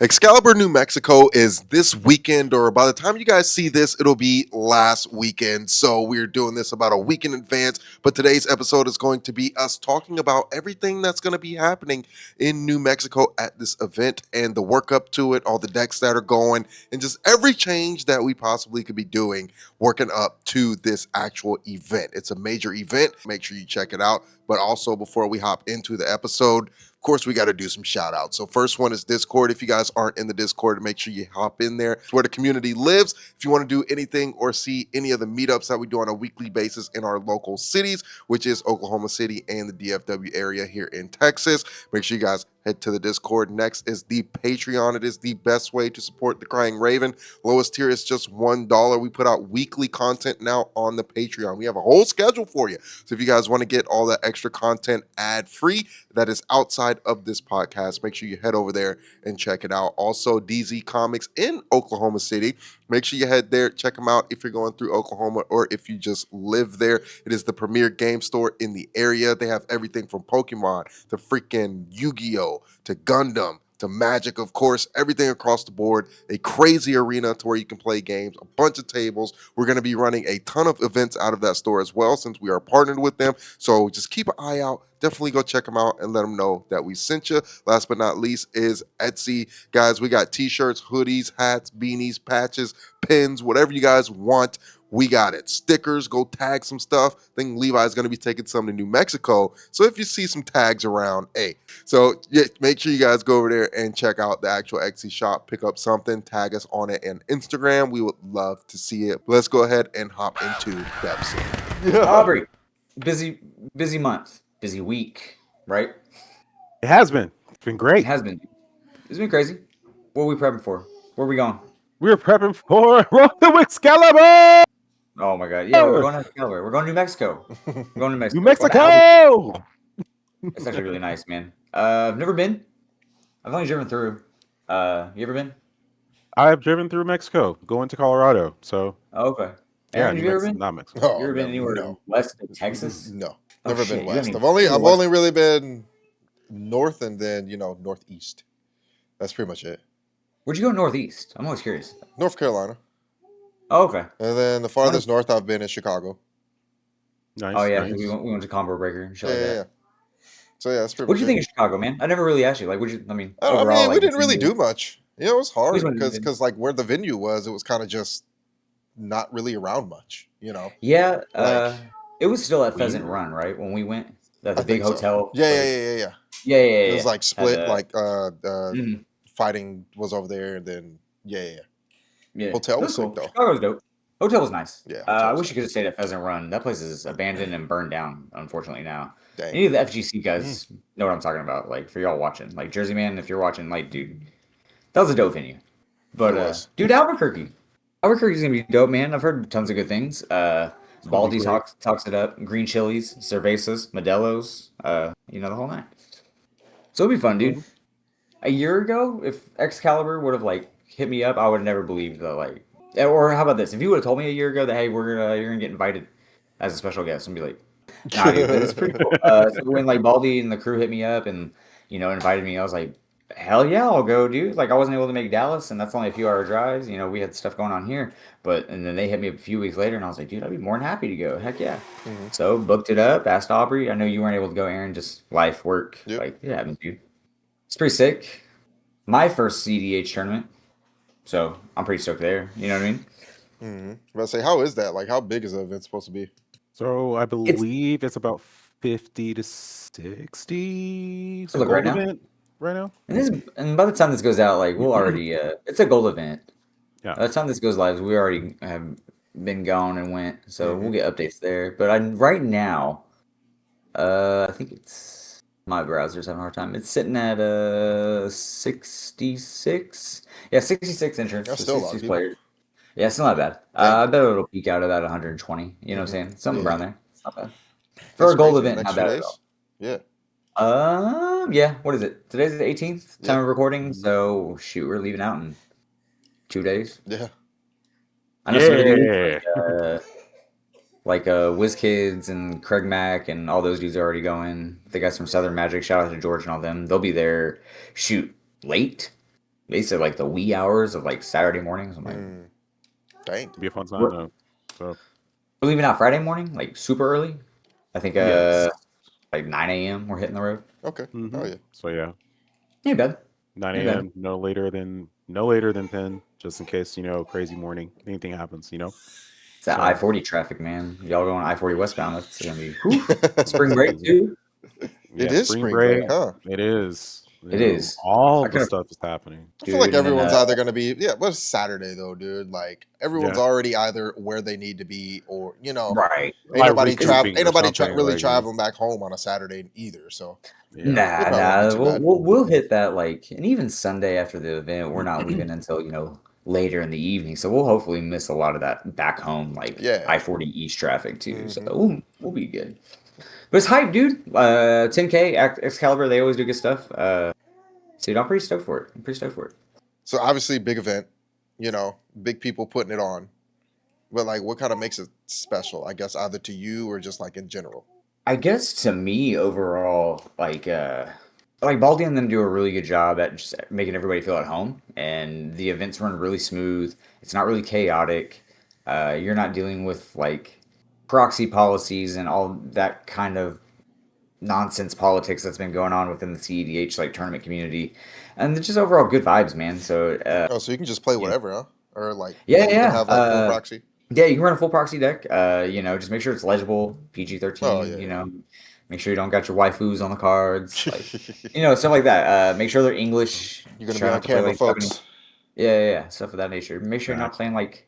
Excalibur New Mexico is this weekend, or by the time you guys see this, it'll be last weekend. So we're doing this about a week in advance. But today's episode is going to be us talking about everything that's going to be happening in New Mexico at this event and the work up to it, all the decks that are going, and just every change that we possibly could be doing working up to this actual event. It's a major event. Make sure you check it out. But also, before we hop into the episode, of course, we got to do some shout outs. So first one is Discord. If you guys aren't in the Discord, make sure you hop in there. It's where the community lives. If you want to do anything or see any of the meetups that we do on a weekly basis in our local cities, which is Oklahoma City and the DFW area here in Texas, make sure you guys head to the Discord. Next is the Patreon. It is the best way to support the Crying Raven. Lowest tier is just $1. We put out weekly content now on the Patreon. We have a whole schedule for you. So if you guys want to get all that extra content ad-free that is outside of this podcast, make sure you head over there and check it out. Also, DZ Comics in Oklahoma City. Make sure you head there, check them out if you're going through Oklahoma or if you just live there. It is the premier game store in the area. They have everything from Pokemon to freaking Yu-Gi-Oh! To Gundam to Magic, of course, everything across the board. A crazy arena to where you can play games, a bunch of tables. We're going to be running a ton of events out of that store as well since we are partnered with them. So just keep an eye out. Definitely go check them out and let them know that we sent you. Last but not least is Etsy. Guys, we got t-shirts, hoodies, hats, beanies, patches, pins, whatever you guys want. We got it. Stickers, go tag some stuff. I think Levi's going to be taking some to New Mexico. So if you see some tags around, hey. So yeah, make sure you guys go over there and check out the actual Etsy shop. Pick up something, tag us on it on Instagram. We would love to see it. Let's go ahead and hop into the episode. Aubrey, busy month, busy week, right? It has been. It's been great. It has been. It's been crazy. What are we prepping for? Where are we going? We're prepping for the Excalibur. Oh my god. Yeah, we're going to Excalibur. We're going to New Mexico. We're going to New Mexico. New Mexico! It's actually really nice, man. I've never been. I've only driven through. You ever been? I've driven through Mexico, going to Colorado. So Oh, okay. yeah, Aaron, have you ever been? Not Mexico. Oh, You ever been anywhere no. west of Texas? No, Oh, never shit, been you west. haven't I've even only been really been north and then northeast. That's pretty much it. Where'd you go northeast? I'm always curious. North Carolina, Oh, okay. and then the farthest north I've been is Chicago. Nice. Oh yeah, nice. we went to Combo Breaker and shit Yeah, like yeah, that. yeah. So yeah, that's pretty. What did you much think of Chicago, man? I never really asked you. Like, I overall, mean, we like, didn't really you- do much. Yeah, it was hard Which one did you because like where the venue was, it was kind of just not really around much. Yeah, Like- it was still at Pheasant Weird. Run, right? When we went, that I the big think so. hotel. Yeah, like- yeah, yeah, yeah. yeah. It was like split. Had, Like mhm. fighting was over there, and then yeah. Yeah, Hotel it was sick, cool. though. Chicago was dope. Hotel was nice. Yeah, I hotel was wish you could have stayed at Pheasant Run. That place is abandoned and burned down, unfortunately now. Dang. Any of the FGC guys know what I'm talking about. Like for y'all watching, like Jersey Man, if you're watching, like dude, that was a dope venue. But It was. dude, Albuquerke's gonna be dope, man. I've heard tons of good things. Baldy great. talks it up. Green chilies, cervezas, modelos, the whole nine. So it'll be fun, dude. A year ago, if Excalibur would have like hit me up, I would have never believed that. Like, or how about this? If you would have told me a year ago that hey, you're gonna get invited as a special guest, and be like, nah, dude, but it's pretty cool. So when like Baldy and the crew hit me up and invited me, I was like, hell yeah, I'll go, dude. Like I wasn't able to make Dallas, and that's only a few hour drives. We had stuff going on here, and then they hit me up a few weeks later, and I was like, dude, I'd be more than happy to go. Heck yeah. Mhm. So booked it up. Asked Aubrey. I know you weren't able to go, Aaron. Just life, work. Yep. Like it happens, dude. It's pretty sick. My first CEDH tournament, so I'm pretty stoked there. You know what I mean? But I say, how is that? Like, how big is the event supposed to be? So I believe it's about 50 to 60. So Look, right now? event right now. And by the time this goes out, like we'll already it's a gold event. Yeah. By the time this goes live, we already have been gone and went, so we'll get updates there. But right now, I think it's my browser's having a hard time. It's sitting at 66. Yeah, 66 entrants. That's so still a lot of 66 people. players. Yeah, it's not that bad. Yeah. I bet it'll peak out about 120. You know what I'm saying? Something Yeah. around there. It's not bad. For a gold event, Next not few bad at days? all. Yeah. Yeah. What is it? Today's the 18th time Yeah. of recording. So shoot, we're leaving out in 2 days. Yeah. I know some of the dudes, Yeah. like WizKids and Craig Mack and all those dudes are already going. The guys from Southern Magic, shout out to George and all them. They'll be there. Shoot, late. they said like the wee hours of like Saturday mornings. I'm like, Mm, dang. It'd be a fun time we're, though. So we're leaving out Friday morning, like super early. I think yes. like 9 a.m. we're hitting the road. Okay. Oh Mm-hmm. yeah. So yeah, Ain't bad. 9 Ain't bad. a.m. No later than 10, just in case crazy morning anything happens. It's that So I-40 traffic, man. Y'all going I-40 westbound? That's gonna be whew. Spring break too. It yeah, is spring spring break. break, huh? It is. It is. All I the could have, stuff is happening. I feel like dude, and then everyone's either gonna be what's Saturday though, dude? Like everyone's Yeah, already either where they need to be or right. ain't like nobody It's travel recouping ain't or nobody something. really Like traveling back home on a Saturday either. So yeah. it nah, probably won't be nah. too We'll, bad. we'll we'll hit that like, and even Sunday after the event, we're not leaving until later in the evening. So we'll hopefully miss a lot of that back home like Yeah. I-40 East traffic too. So Hmm. we'll be good. But it's hype, dude. 10K Excalibur, they always do good stuff. Dude, I'm pretty stoked for it. I'm pretty stoked for it. So obviously big event, big people putting it on. But like what kind of makes it special? I guess either to you or just like in general. I guess to me overall, like Baldy and them do a really good job at just making everybody feel at home, and the events run really smooth. It's not really chaotic. You're not dealing with like proxy policies and all that kind of nonsense politics that's been going on within the CEDH like tournament community, and it's just overall good vibes, man. So Oh, so you can just play yeah, whatever, huh? Or yeah, like you can yeah. have like full proxy. Yeah, you can run a full proxy deck. Just make sure it's legible, Oh PG-13. yeah, Make sure you don't got your waifus on the cards, yeah. like stuff like that. Make sure they're English. You're gonna be Try on not to play camera, like Japanese. folks. Yeah, stuff of that nature. Make sure you're not Facts. playing like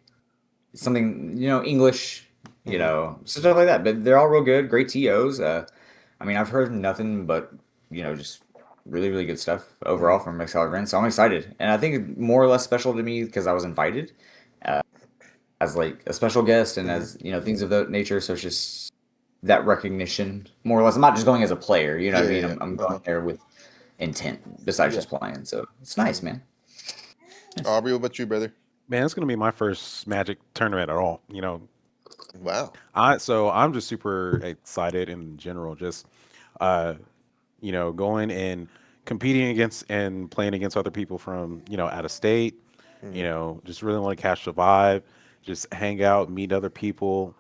something English. Hmm. Stuff like that. But they're all real good, great TOs. I've heard nothing but just really really good stuff Hmm. overall from Excalibur, so I'm excited, and I think it's more or less special to me because I was invited as like a special guest and Hmm. as things of that nature. So it's just that recognition, more or less. I'm not just going as a player. You know what Yeah, I mean? yeah, I'm yeah. going there with intent besides Yeah. just playing. So it's nice, Hmm. man. Nice. Aubrey, what about you, brother? Man, it's gonna be my first Magic tournament at all. Wow. I'm just super excited in general. Just uh, going and competing against and playing against other people from out of state. Hmm. Just really want to catch the vibe, just hang out, meet other people.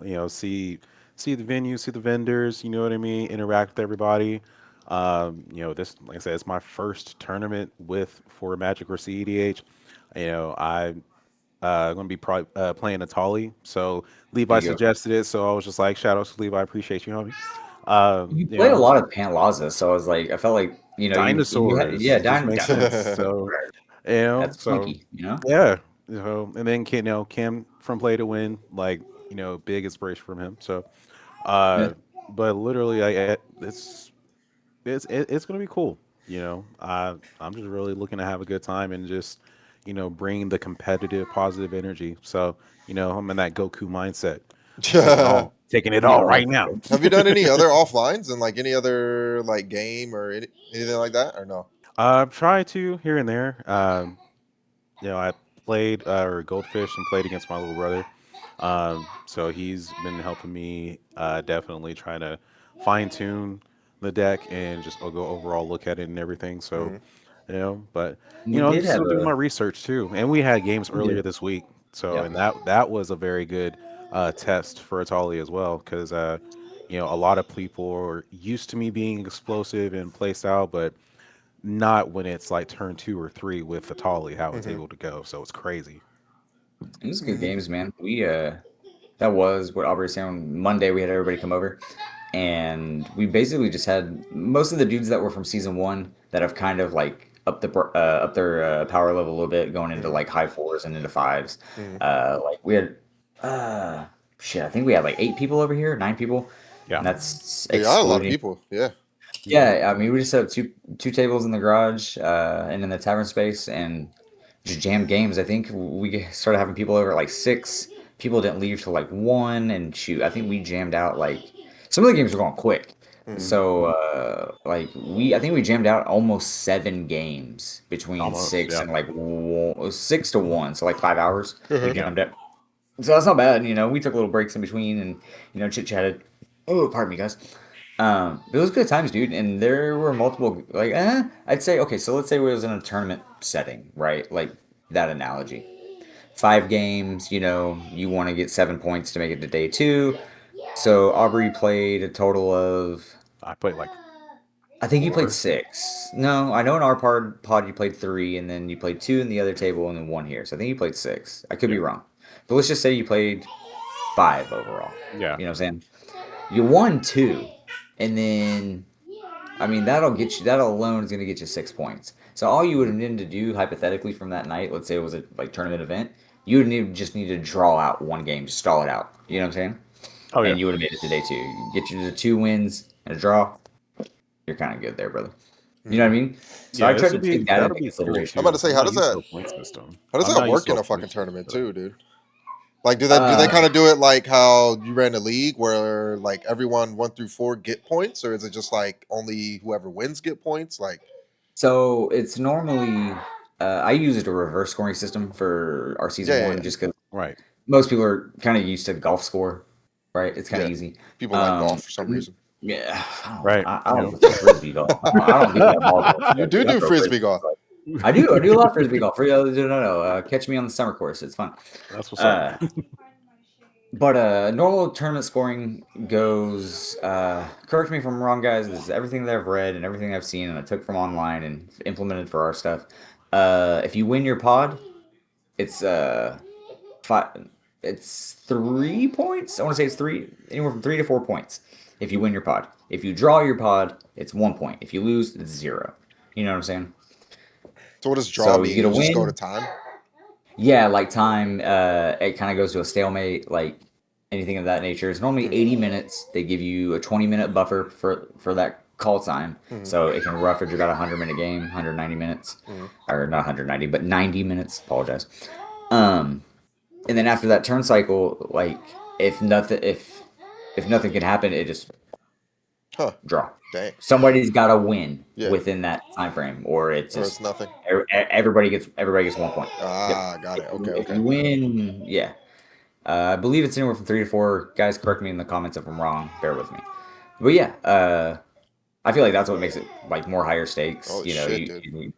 See the venue, see the vendors. You know what I mean? Interact with everybody. This, like I said, it's my first tournament for Magic or CEDH. I going to be playing Atali. So There Levi you go. suggested it. So I was just like, shout out to Levi. I appreciate you, homie. You You play a know, lot of Panlaza, so I was like, I felt like you had, dinosaurs. yeah, It just makes sense. So, that's so funky. yeah. And then Cam from Play to Win, like, big inspiration from him. So, Yeah. but literally, it's gonna be cool. I'm just really looking to have a good time and just bring the competitive, positive energy. So I'm in that Goku mindset, taking it all No, right that's now. good. Have you done any other offlines and like any other like game or anything like that or no? I've tried to here and there. I played or Goldfish and played against my little brother. So he's been helping me definitely trying to fine tune the deck and just go overall look at it and everything. So, Hmm. but We I'm did still have doing my a research too. And we had games we did. earlier this week. So, Yeah. and that was a very good test for Atali as well because a lot of people are used to me being explosive and play style, but not when it's like turn 2 or 3 with Atali, how it's Hmm. able to go. So it's crazy. It was good Hmm. games, man. We that was what Aubrey was saying. On Monday we had everybody come over, and we basically just had most of the dudes that were from season one that have kind of like up their power level a little bit, going into Hmm. like high fours and into fives. Hmm. Like we had uh shit, I think we had like 8 people over here, 9 people, Yeah. and that's Yeah, a lot of excluding. people. Yeah. Hmm. Yeah, I mean, we just set up two tables in the garage and in the tavern space and just jam games. I think we started having people over at like 6. People didn't leave till like 1, and shoot, I think we jammed out like some of the games were going quick. Hmm. So I think we jammed out almost 7 games between Almost. 6 Yeah. and like 6 to 1, so like 5 hours we Uh-huh. Yeah. jammed out. So that's not bad. We took little breaks in between and chit chatted. Oh, pardon me, guys. It was good times, dude, and there were multiple I'd say okay, so let's say it was in a tournament setting, right? Like that analogy. 5 games, you want to get 7 points to make it to day two. So Aubrey played a total of I played like I think you played 4. 6. No, I know in our pod you played 3, and then you played 2 in the other table, and then 1 here. So I think you played 6. I could be Yeah. wrong, but let's just say you played 5 overall. Yeah. You know what I'm saying? You won 2, and then I mean that'll get you. That alone is going to get you 6 points. So all you would have needed to do hypothetically from that night, let's say it was a like tournament event, you would just need to draw out 1 game, just stall it out. You know what I'm saying? Oh yeah. And you would have made it to day 2. You get you to 2 wins and a draw. You're kind of good there, brother. You know what I mean? So I Yeah, tried this to would be take that that'll into be cool consideration. I'm about too. to say, I'm how not does used to that a point system. how does I'm that not used work to in a a point fucking system tournament for that. too, dude? Like, do they Uh, kind of do it like how you ran the league, where like everyone 1 through 4 get points, or is it just like only whoever wins get points? Like, so it's normally I used a reverse scoring system for our season yeah, yeah, one yeah. just because Right. most people are kind of used to golf score, right? It's kind of Yeah. easy. People like golf for some reason. Yeah, Right. I You don't know. play frisbee golf. I don't do that ball golf You stuff, do dude. I do throw frisbee frisbees. golf. Like, I do love frisbee golf. For you, no. Catch me on the summer course. It's fun. That's what's up. Uh, But normal tournament scoring goes. Correct me if I'm wrong, guys. This is everything that I've read and everything I've seen and I took from online and implemented for our stuff. If you win your pod, it's five. It's 3 points. I want to say it's anywhere from 3 to 4 points. If you win your pod, if you draw your pod, it's 1 point. If you lose, it's 0. You know what I'm saying? So what does draw So you mean? get a You just go to win. time? Yeah, like time, it kind of goes to a stalemate, like anything of that nature. It's normally Mm-hmm. 80 minutes. They give you a 20-minute buffer for that call time, Mm-hmm. so it can rough if you got a 100-minute game, 190 minutes, Mm-hmm. or not 190, but 90 minutes. Apologize. Um, and then after that turn cycle, like if nothing can happen, it just Huh. draw. Dang. Somebody's got to win Yeah. within that time frame, or it's Or it's just nothing. everybody gets 1 point. Ah, got it. Okay, If okay. you win, yeah. I believe it's anywhere from 3 to 4. Guys, correct me in the comments if I'm wrong. Bear with me. But yeah, I feel like that's what makes it like more higher stakes. Holy shit, dude.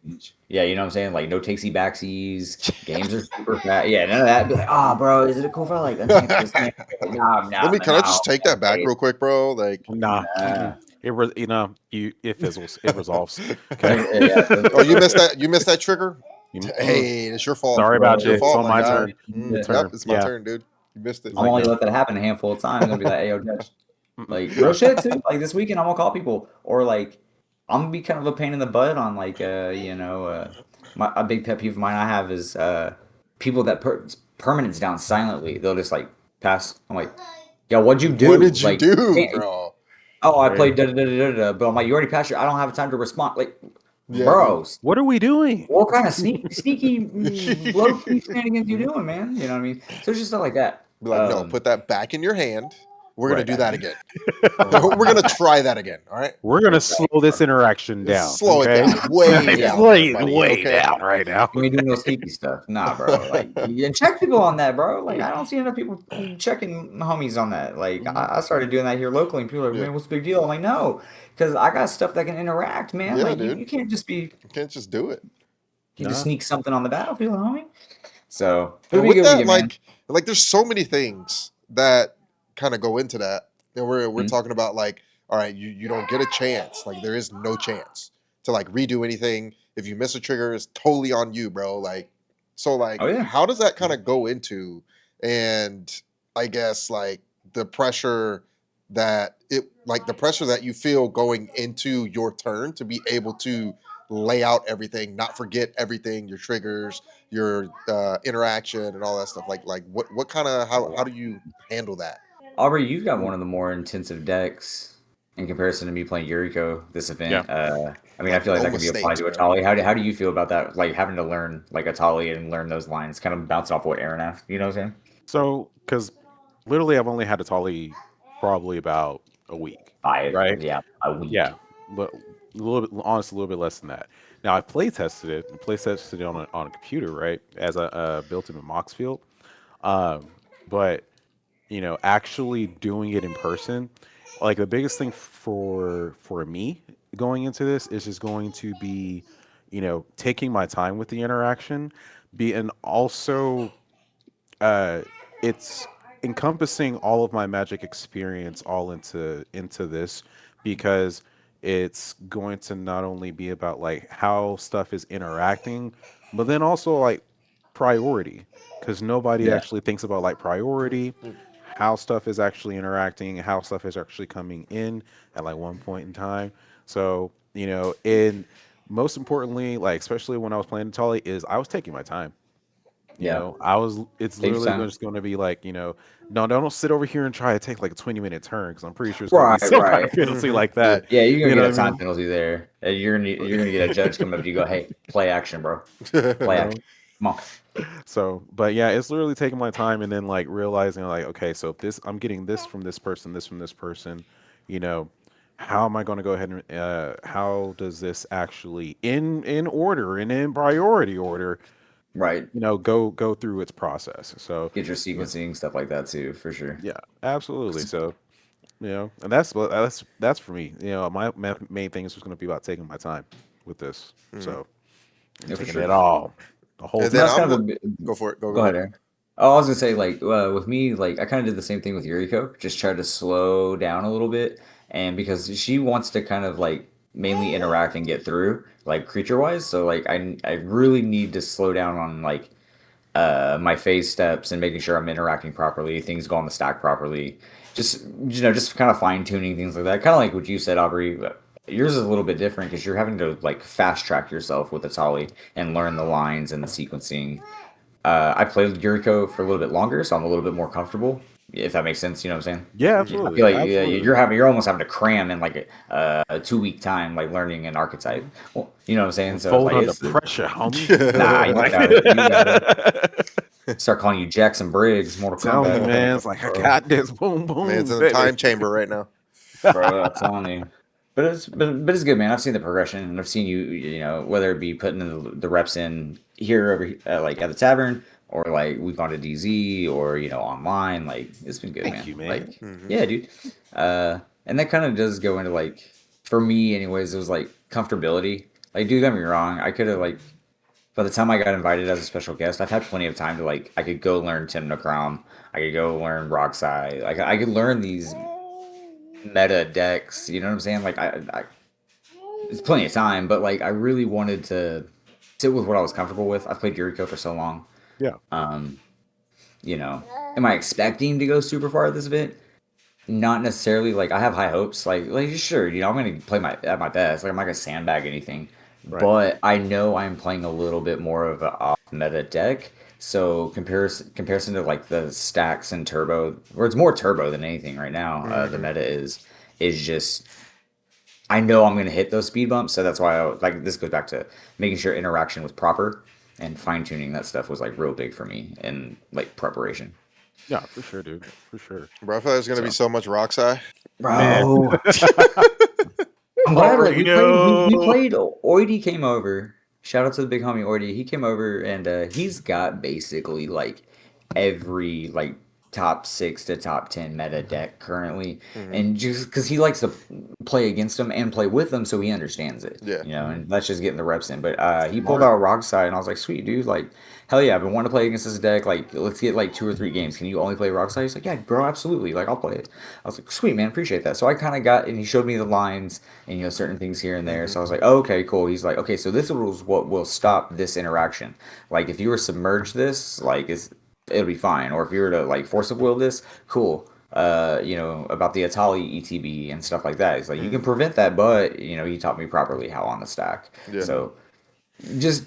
Yeah, you know what I'm saying? Like no takesy backsies. Games are super fast. Yeah, none of that. Be like, oh, bro, is it a cool file? Like, this man. Like, Can I just take that back real quick, bro? Like, Nah. Nah. It fizzles. It resolves. Okay. oh, you missed that. You missed that trigger. Mm, Hey, it's your fault. Sorry It's about Bro, you. your It's fault, on my my guy. turn. Your yeah. Yep, turn. it's my Yeah. turn, dude. You missed it. It's I'm like only no. let that happen a handful of times. I'm gonna be like, hey, yo, Judge. Mm-mm. Like real shit too. Like this weekend, I'm gonna call people, or like I'm gonna be kind of a pain in the butt on like a big pet peeve of mine I have is people that permanence down silently. They'll just like pass. I'm like, yo, what'd you do? What did you Like, do, bro? oh, I Right. played da da da da da. But I'm like, you already passed your. I don't have time to respond. Like, Yeah, dude. bros, What are we doing? what kind of sneaky low key shenanigans you doing, man? You know what I mean? So it's just stuff like that. Be like, no, put that back in your hand. We're gonna Right. do that again. Oh We're my gonna try that again. All right. We're gonna exactly. slow this interaction down. Just slow Okay. it down, way Yeah. down, there, way buddy. way Okay. down right now. You ain't doing no sneaky stuff. Nah, bro. Like, and check people on that, bro. Like, I don't see enough people checking homies on that. Like, Mhm. I started doing that here locally, and people are like, Yeah. man, what's the big deal? I'm like, no, because I got stuff that can interact, man. Yeah, Like, dude. you can't just You can't just do it. just Nah. sneak something on the battlefield, homie. So, And it'll be with good that, weekend, man. like there's so many things that kind of go into that. And we're Mhm. talking about like, all right, you don't get a chance. Like there is no chance to like redo anything. If you miss a trigger, it's totally on you, bro. Like, so like, Oh, yeah. how does that kind of go into? And I guess like the pressure the pressure that you feel going into your turn to be able to lay out everything, not forget everything, your triggers, your interaction, and all that stuff. Like what kind of how do you handle that? Aubrey, you've got one of the more intensive decks in comparison to me playing Yuriko this Yeah. event. I mean, I Like feel like no that could be applied mistakes, to bro. Atali. How do you feel about that? Like having to learn like Atali and learn those lines, kind of bouncing off what Aaron asked. You know what I'm saying? So, because literally, I've only had a Tolly probably about a week, right? Yeah, a week. Yeah, but a little bit, honestly, a little bit less than that. Now, I play tested it. I play tested it on a computer, right? As a built in Moxfield. Um, but actually doing it in person, like the biggest thing for me going into this is just going to be, taking my time with the interaction, be and also uh it's encompassing all of my magic experience all into this, because it's going to not only be about like how stuff is interacting, but then also like priority, because nobody Yeah. actually thinks about like priority, how stuff is actually interacting, how stuff is actually coming in at like one point in time. So, and most importantly, like especially when I was playing Atali, is I was taking my time. Yeah. It's Take your literally time. just going to be like, no, don't sit over here and try to take like a 20-minute turn, because I'm pretty sure it's going to be Right, some kind right. of penalty Mhm. like Yeah. that. Yeah, you're gonna You get know a what I time mean? penalty there. You're gonna get a judge come up to you, go, hey, play action, bro. You Play action. know? Come on. So, but yeah, it's literally taking my time and then like realizing like, okay, so if this, I'm getting this from this person, this from this person, you know, how am I going to go ahead and how does this actually in order and in priority order, Right. go through its process. So, Get your yeah, sequencing, stuff like that too, for sure. yeah, absolutely. So, and that's for me. My main thing is just going to be about taking my time with this. Mhm. So, I'm Yeah, for taking sure. it all, the whole And And then that's time. kind I'm of a bit, go for it. Go go go. ahead, Aaron. Oh, I was gonna say, like, with me, like, I kind of did the same thing with Yuriko. Just tried to slow down a little bit, and because she wants to kind of like mainly interact and get through, like creature wise. So like, I really need to slow down on like my phase steps and making sure I'm interacting properly, things go on the stack properly. Just kind of fine tuning things like that. Kind of like what you said, Aubrey. But yours is a little bit different because you're having to like fast track yourself with Atali and learn the lines and the sequencing. I played Yuriko for a little bit longer, so I'm a little bit more comfortable. If that makes sense, you know what I'm saying? Yeah, Mhm. I feel absolutely, like yeah, absolutely. you're almost having to cram in like a 2 week time, like learning an archetype. Well, you know what I'm saying? So Fold like under it's pressure, homie. nah, you Like, got it, you got it. Start calling you Jackson Briggs, Mortal telling you, Kombat, man, it's like I bro. got this. Boom, Man's boom, in a baby. time chamber right now. Bro, I'm telling you. But it's good, man. I've seen the progression, and I've seen you, whether it be putting the reps in here over like at the tavern, or like we've gone to DZ, or online. Like it's been good, Thank man. you, man. Like Hmm. yeah, dude. And that kind of does go into like for me, anyways. It was like comfortability. Like, dude, don't get me wrong. I could have like by the time I got invited as a special guest, I've had plenty of time to like. I could go learn Timnocrom. I could go learn Rockside. Like I could learn these meta decks. You know what I'm saying? Like it's plenty of time, but like I really wanted to sit with what I was comfortable with. I've played Yuriko for so long. Yeah, Um, am I expecting to go super far at this event? Not necessarily. Like I have high hopes. Like sure, I'm gonna play my at my best. Like I'm not gonna sandbag anything, right. but I know I'm playing a little bit more of a off meta deck. So comparison to like the stacks and turbo, or it's more turbo than anything right now. The Hmm. meta is just I know I'm going to hit those speed bumps, so that's why like this goes back to making sure interaction was proper and fine tuning that stuff was like real big for me and like preparation. Yeah, for sure, dude. For sure. Bro, I feel like there's gonna be So, so much Roxai. Man. bro, I'm glad like we Mario. played. Oidy came over. Shout out to the big homie Oidy. He came over and he's got basically like every like top 6 to top 10 meta deck currently, Hmm. and just because he likes to play against them and play with them, so he understands it. Yeah. Mhm. And that's just getting the reps in. But he pulled Smart. out Rock Side, and I was like, sweet dude, like hell yeah, I've been wanting to play against this deck. Like let's get like 2 or 3 games. Can you only play Rock Side? He's like, yeah, bro, absolutely. Like I'll play it. I was like, sweet man, appreciate that. So I kind of got, and he showed me the lines and certain things here and there. Hmm. So I was like, oh, okay, cool. He's like, okay, so this is what will stop this interaction. Like if you were submerge this, like it'll be fine. Or if you were to like force of will this, cool. About the Atali ETB and stuff like that. It's like you can Hmm. prevent that, but he taught me properly how on the stack. Yeah. So just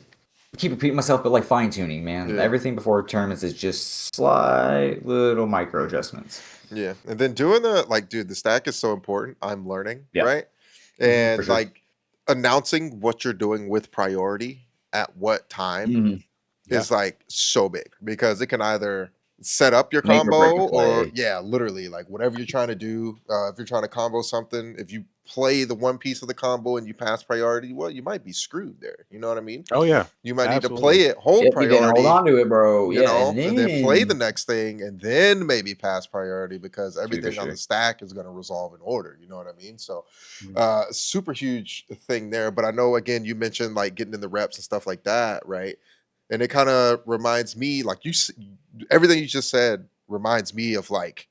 keep repeating myself, but like fine tuning, man. Yeah. Everything before tournaments is just slight little micro adjustments. Yeah. And then doing the like, dude, the stack is so important. I'm learning, Yeah, right? for And sure. like announcing what you're doing with priority at what time Hmm. Yeah. is like so big because it can either set up your Make or break a combo, or play. yeah, literally like whatever you're trying to do. If you're trying to combo something, if you play the one piece of the combo and you pass priority, well, you might be screwed there. You know what I mean? Oh yeah, You might need to play absolutely. it, hold Yep, you didn't hold priority, on to it, bro. you Yeah, and know, and then play the then next thing, and then maybe pass priority because do your everything on the shit. stack is going to resolve in order. You know what I mean? So, Mhm. super huge thing there. But I know again, you mentioned like getting in the reps and stuff like that, right? And it kind of reminds me, like everything you just said reminds me of like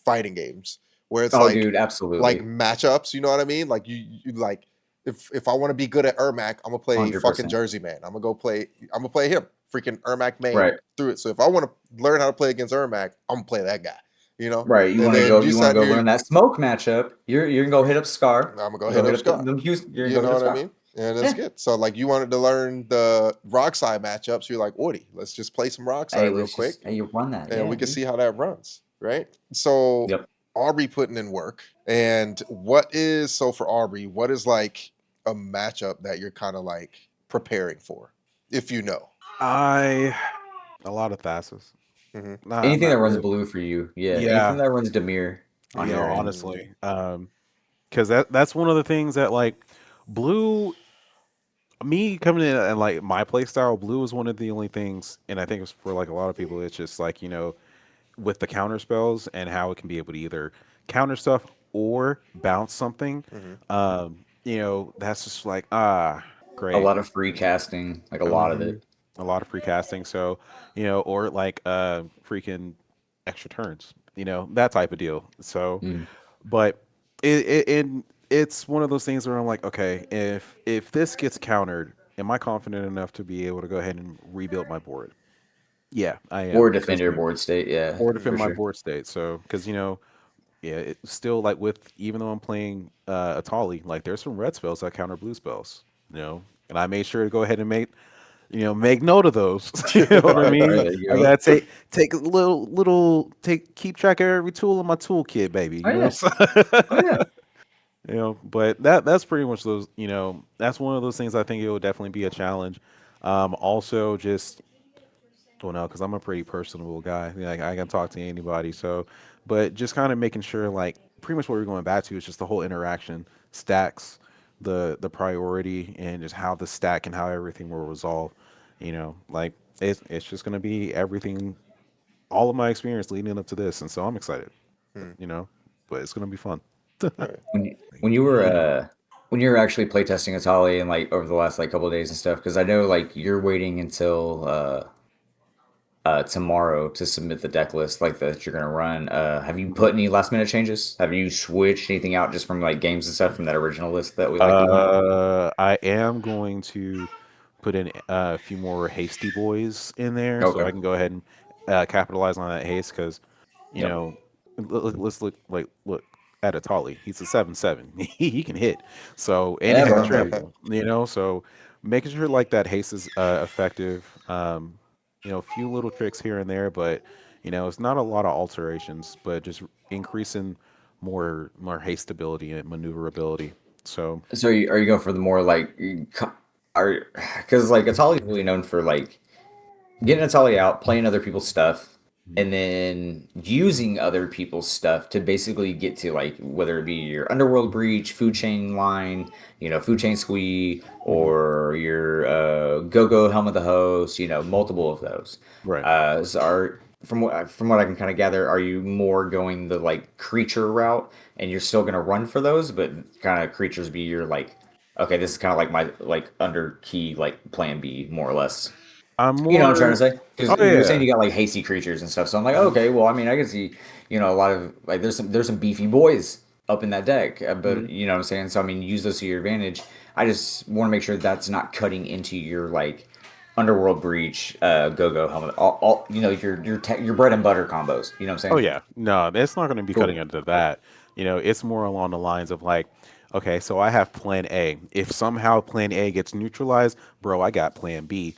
fighting games where it's Oh, dude, like absolutely, matchups. You know what I mean? Like you like if I want to be good at Ermac, I'm gonna play fucking 100%. Jersey Man. I'm gonna play him, freaking Ermac main Right, through it. So if I want to learn how to play against Ermac, I'm gonna play that guy. You know, right. and then you You want to sat go here, learn that smoke matchup. You're gonna go hit up Scar. I'm gonna go hit Go hit up up the, Scar. them Houston. You're You gonna go know hit up what I Scar. mean? And that's Yeah. good. So like you wanted to learn the rock side matchups, you're like, Woody, let's just play some rock side Hey, real let's just quick, hey, you run that. and Yeah, we can dude. see how that runs, right? So Yep. Aubrey putting in work. And what is so for Aubrey, what is like a matchup that you're kind of like preparing for, if you know? I a lot of Thassus. Hmm. I'm Anything that not runs really. blue for you. Yeah. Anything Yeah, that runs Demir on your end. honestly, Mm, because that's one of the things that like blue. Me coming in and like my play style, blue is one of the only things, and I think it's for like a lot of people. It's just like with the counter spells and how it can be able to either counter stuff or bounce something. hmm. That's just like A great. lot of free casting, like a lot of Hmm. it. A lot of free casting. So, or like freaking extra turns, that type of deal. So, Mm. but it's one of those things where I'm like, okay, if this gets countered, am I confident enough to be able to go ahead and rebuild my board? Yeah, I am. Or Because defender board state. Yeah, or for defend my sure. board state. So, because yeah, it's still like with even though I'm playing Atali, like there's some red spells that counter blue spells, and I made sure to go ahead and make note of those. You know what I Right, mean? right. There you I go. gotta take a little take keep track of every tool in my toolkit, baby. Oh You know yeah. what I'm Oh saying? yeah. But that's pretty much those. That's one of those things I think it will definitely be a challenge. Also, just well, no, because I'm a pretty personable guy. Like I can talk to anybody. So, but just kind of making sure, like, pretty much what we're going back to is just the whole interaction, stacks, the priority, and just how the stack and how everything will resolve. Like it's just gonna be everything, all of my experience leading up to this, and so I'm excited. Hmm. You know, but it's gonna be fun. Right. When you were Yeah. when you were actually playtesting Atali and like over the last like couple of days and stuff, because I know like you're waiting until tomorrow to submit the deck list like that you're gonna run. Have you put any last minute changes? Have you switched anything out just from like games and stuff from that original list that we like doing? I am going to put in a few more hasty boys in there so Okay. I can go ahead and capitalize on that haste because, you Yep. know, let's look at Atali. He's a 7/7. He can hit. So and he Yeah, has bro. There you trample. go. So making sure like that haste is effective. A few little tricks here and there, but it's not a lot of alterations, but just increasing more haste ability and maneuverability. So So are you going for the more like are because like Atali's really known for like getting Atali out, playing other people's stuff, Mhm. and then using other people's stuff to basically get to like whether it be your underworld breach, food chain line, food chain squee, Mhm. or your go go helm of the host, multiple of those. Right. So are from what I can kind of gather, are you more going the like creature route, and you're still gonna run for those, but kind of creatures be your like, okay, this is kind of like my like under key like plan B more or less. I'm You know what I'm trying to more. say? Because Oh you were saying yeah. you got like hasty creatures and stuff. So I'm like, Mhm. okay, well, I mean, I can see, a lot of like there's some beefy boys up in that deck, but Mhm. you know what I'm saying. So I mean, use those to your advantage. I just want to make sure that's not cutting into your like underworld breach, go go helmet, all your bread and butter combos. You know what Oh I'm saying? yeah. No, it's not going to be cutting Cool. into that. It's more along the lines of like, okay, so I have Plan A. If somehow Plan A gets neutralized, bro, I got Plan B.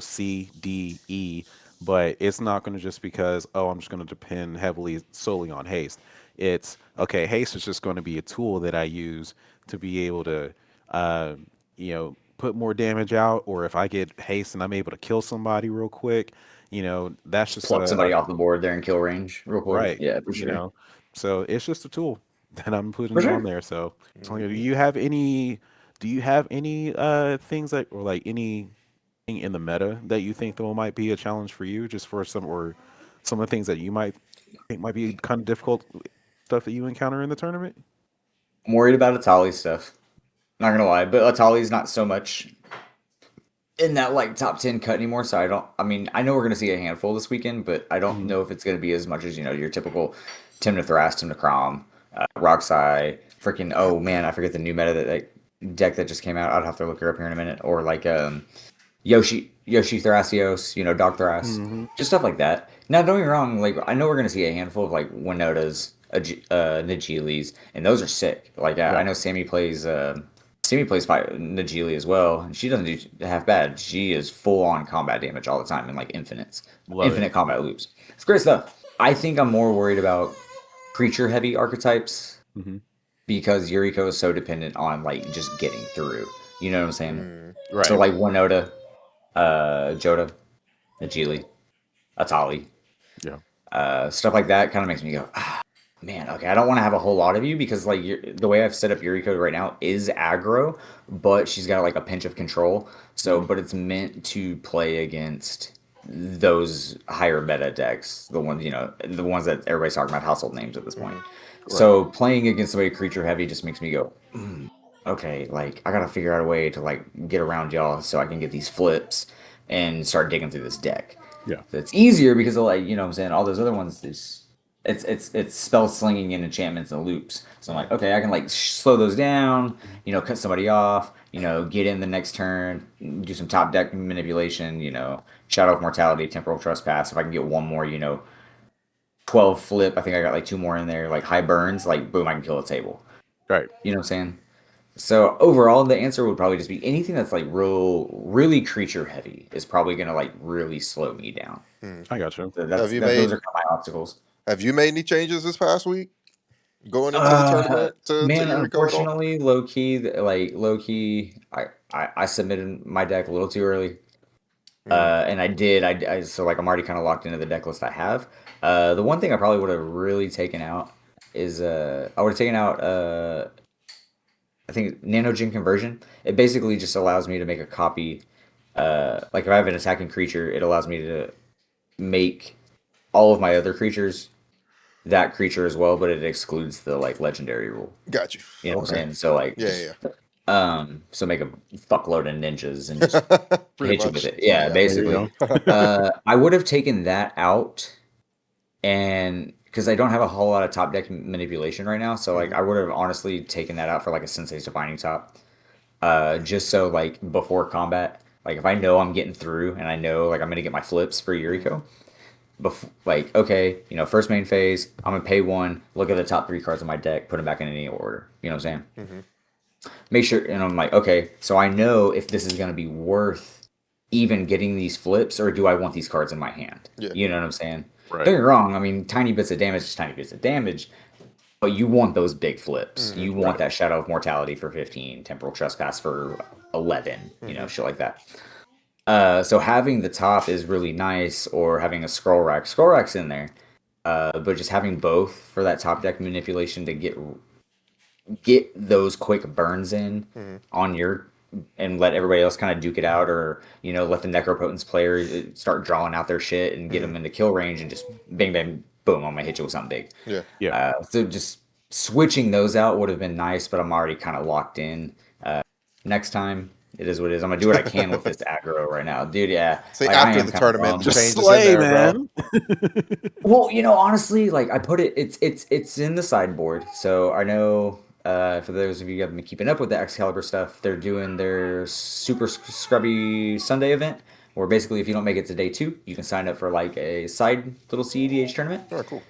C, D, E. But it's not going to just because I'm just going to depend heavily solely on haste. It's okay. Haste is just going to be a tool that I use to be able to, uh, you know put more damage out, or if I get haste and I'm able to kill somebody real quick, that's Just just pluck somebody off the board there in kill range real quick. right. Yeah, for You sure. know, so it's just a tool that I'm For putting on sure. there. So, do Mhm. you have any? Do you have any things that, or like anything in the meta that you think though might be a challenge for you, just for some of the things that you might think might be kind of difficult stuff that you encounter in the tournament? I'm worried about Atali stuff. Not gonna lie, but Atali's not so much in that like top 10 cut anymore. So I mean, I know we're gonna see a handful this weekend, but I don't Hmm. know if it's gonna be as much as your typical Tim to Thras, Tim to Crom, Roxai, freaking. Oh man, I forget the new meta that like deck that just came out. I'd have to look her up here in a minute. Or like Yoshi Thrasios, Dog Thras, Hmm. just stuff like that. Now, don't get me wrong. Like I know we're gonna see a handful of like Winotas, Nagilis, and those are sick. Like I Yeah, know Sammy plays Najili as well, and she doesn't do half bad. She is full on combat damage all the time and like love it. infinite combat loops. It's great stuff. I think I'm more worried about creature heavy archetypes Hmm. because Yuriko is so dependent on like just getting through. You know what I'm saying? Mm. So Right. like Winota, Joda, Najili, Atali, Yeah. stuff like that kind of makes me go, ah, man, okay, I don't want to have a whole lot of you because like the way I've set up Yuriko right now is aggro, but she's got like a pinch of control. So, Hmm. but it's meant to play against those higher meta decks, the ones that everybody's talking about household names at this point. Mhm. Right. So playing against somebody creature heavy just makes me go, okay, like I gotta figure out a way to like get around y'all so I can get these flips and start digging through this deck. Yeah. So it's easier because of like what I'm saying, all those other ones is it's spell slinging and enchantments and loops. So I'm like, okay, I can like slow those down, cut somebody off, get in the next turn, do some top deck manipulation, Shadow of Mortality, Temporal Trespass. If I can get one more, 12 flip, I think I got like two more in there, like high burns, like boom, I can kill a table. Right. You know what I'm saying? So overall, the answer would probably just be anything that's like really creature heavy is probably gonna like really slow me down. Mm. I got you. So Have you those made are kind of my obstacles. Have you made any changes this past week going into the tournament to Man, Yuriko at all? unfortunately, low key, I submitted my deck a little too early. Mm. And I did. So like I'm already kind of locked into the deck list I have. The one thing I probably would have really taken out is I would have taken out I think Nanogen Conversion. It basically just allows me to make a copy. Like if I have an attacking creature, it allows me to make all of my other creatures that creature as well, but it excludes the like legendary rule. Got you. You know what I'm Okay. saying? So like Yeah, just yeah. so make a fuckload of ninjas and just Pretty hit you with much. it. Yeah, Yeah. There you basically. go. I would have taken that out and because I don't have a whole lot of top deck manipulation right now, so like Mhm. I would have honestly taken that out for like a Sensei's Defining Top. Just so like before combat, like if I know I'm getting through and I know like I'm gonna get my flips for Mhm. Yuriko, before like okay, first main phase, I'm gonna pay one, look at the top three cards of my deck, put them back in any order. You know what I'm saying? Mhm. Make sure, and I'm like, okay, so I know if this is gonna be worth even getting these flips, or do I want these cards in my hand? Yeah. You know what I'm saying? Don't Right. get me wrong. I mean, tiny bits of damage is tiny bits of damage, but you want those big flips. Mhm. You want Right. that Shadow of Mortality for 15, Temporal Trespass for 11, Mhm. shit like that. So having the top is really nice, or having a scroll rack. Scroll rack's in there, but just having both for that top deck manipulation to get those quick burns in Mhm. on your and let everybody else kind of duke it out, or let the Necropotence player start drawing out their shit and get Mhm. them into kill range and just bang bang boom, I'm gonna hit you with something big. Yeah. Yeah. So just switching those out would have been nice, but I'm already kind of locked in. Next time, it is what it is. I'm gonna do what I can with this aggro right now, dude. Yeah, See, like I after am the kind of tournament, the bummed. Just changes in slay, there, bro. man. Well, honestly, like I put it, it's in the sideboard, so I know. For those of you who haven't been keeping up with the Excalibur stuff, they're doing their super scrubby Sunday event, where basically if you don't make it to day two, you can sign up for like a side little CEDH tournament. Oh, cool.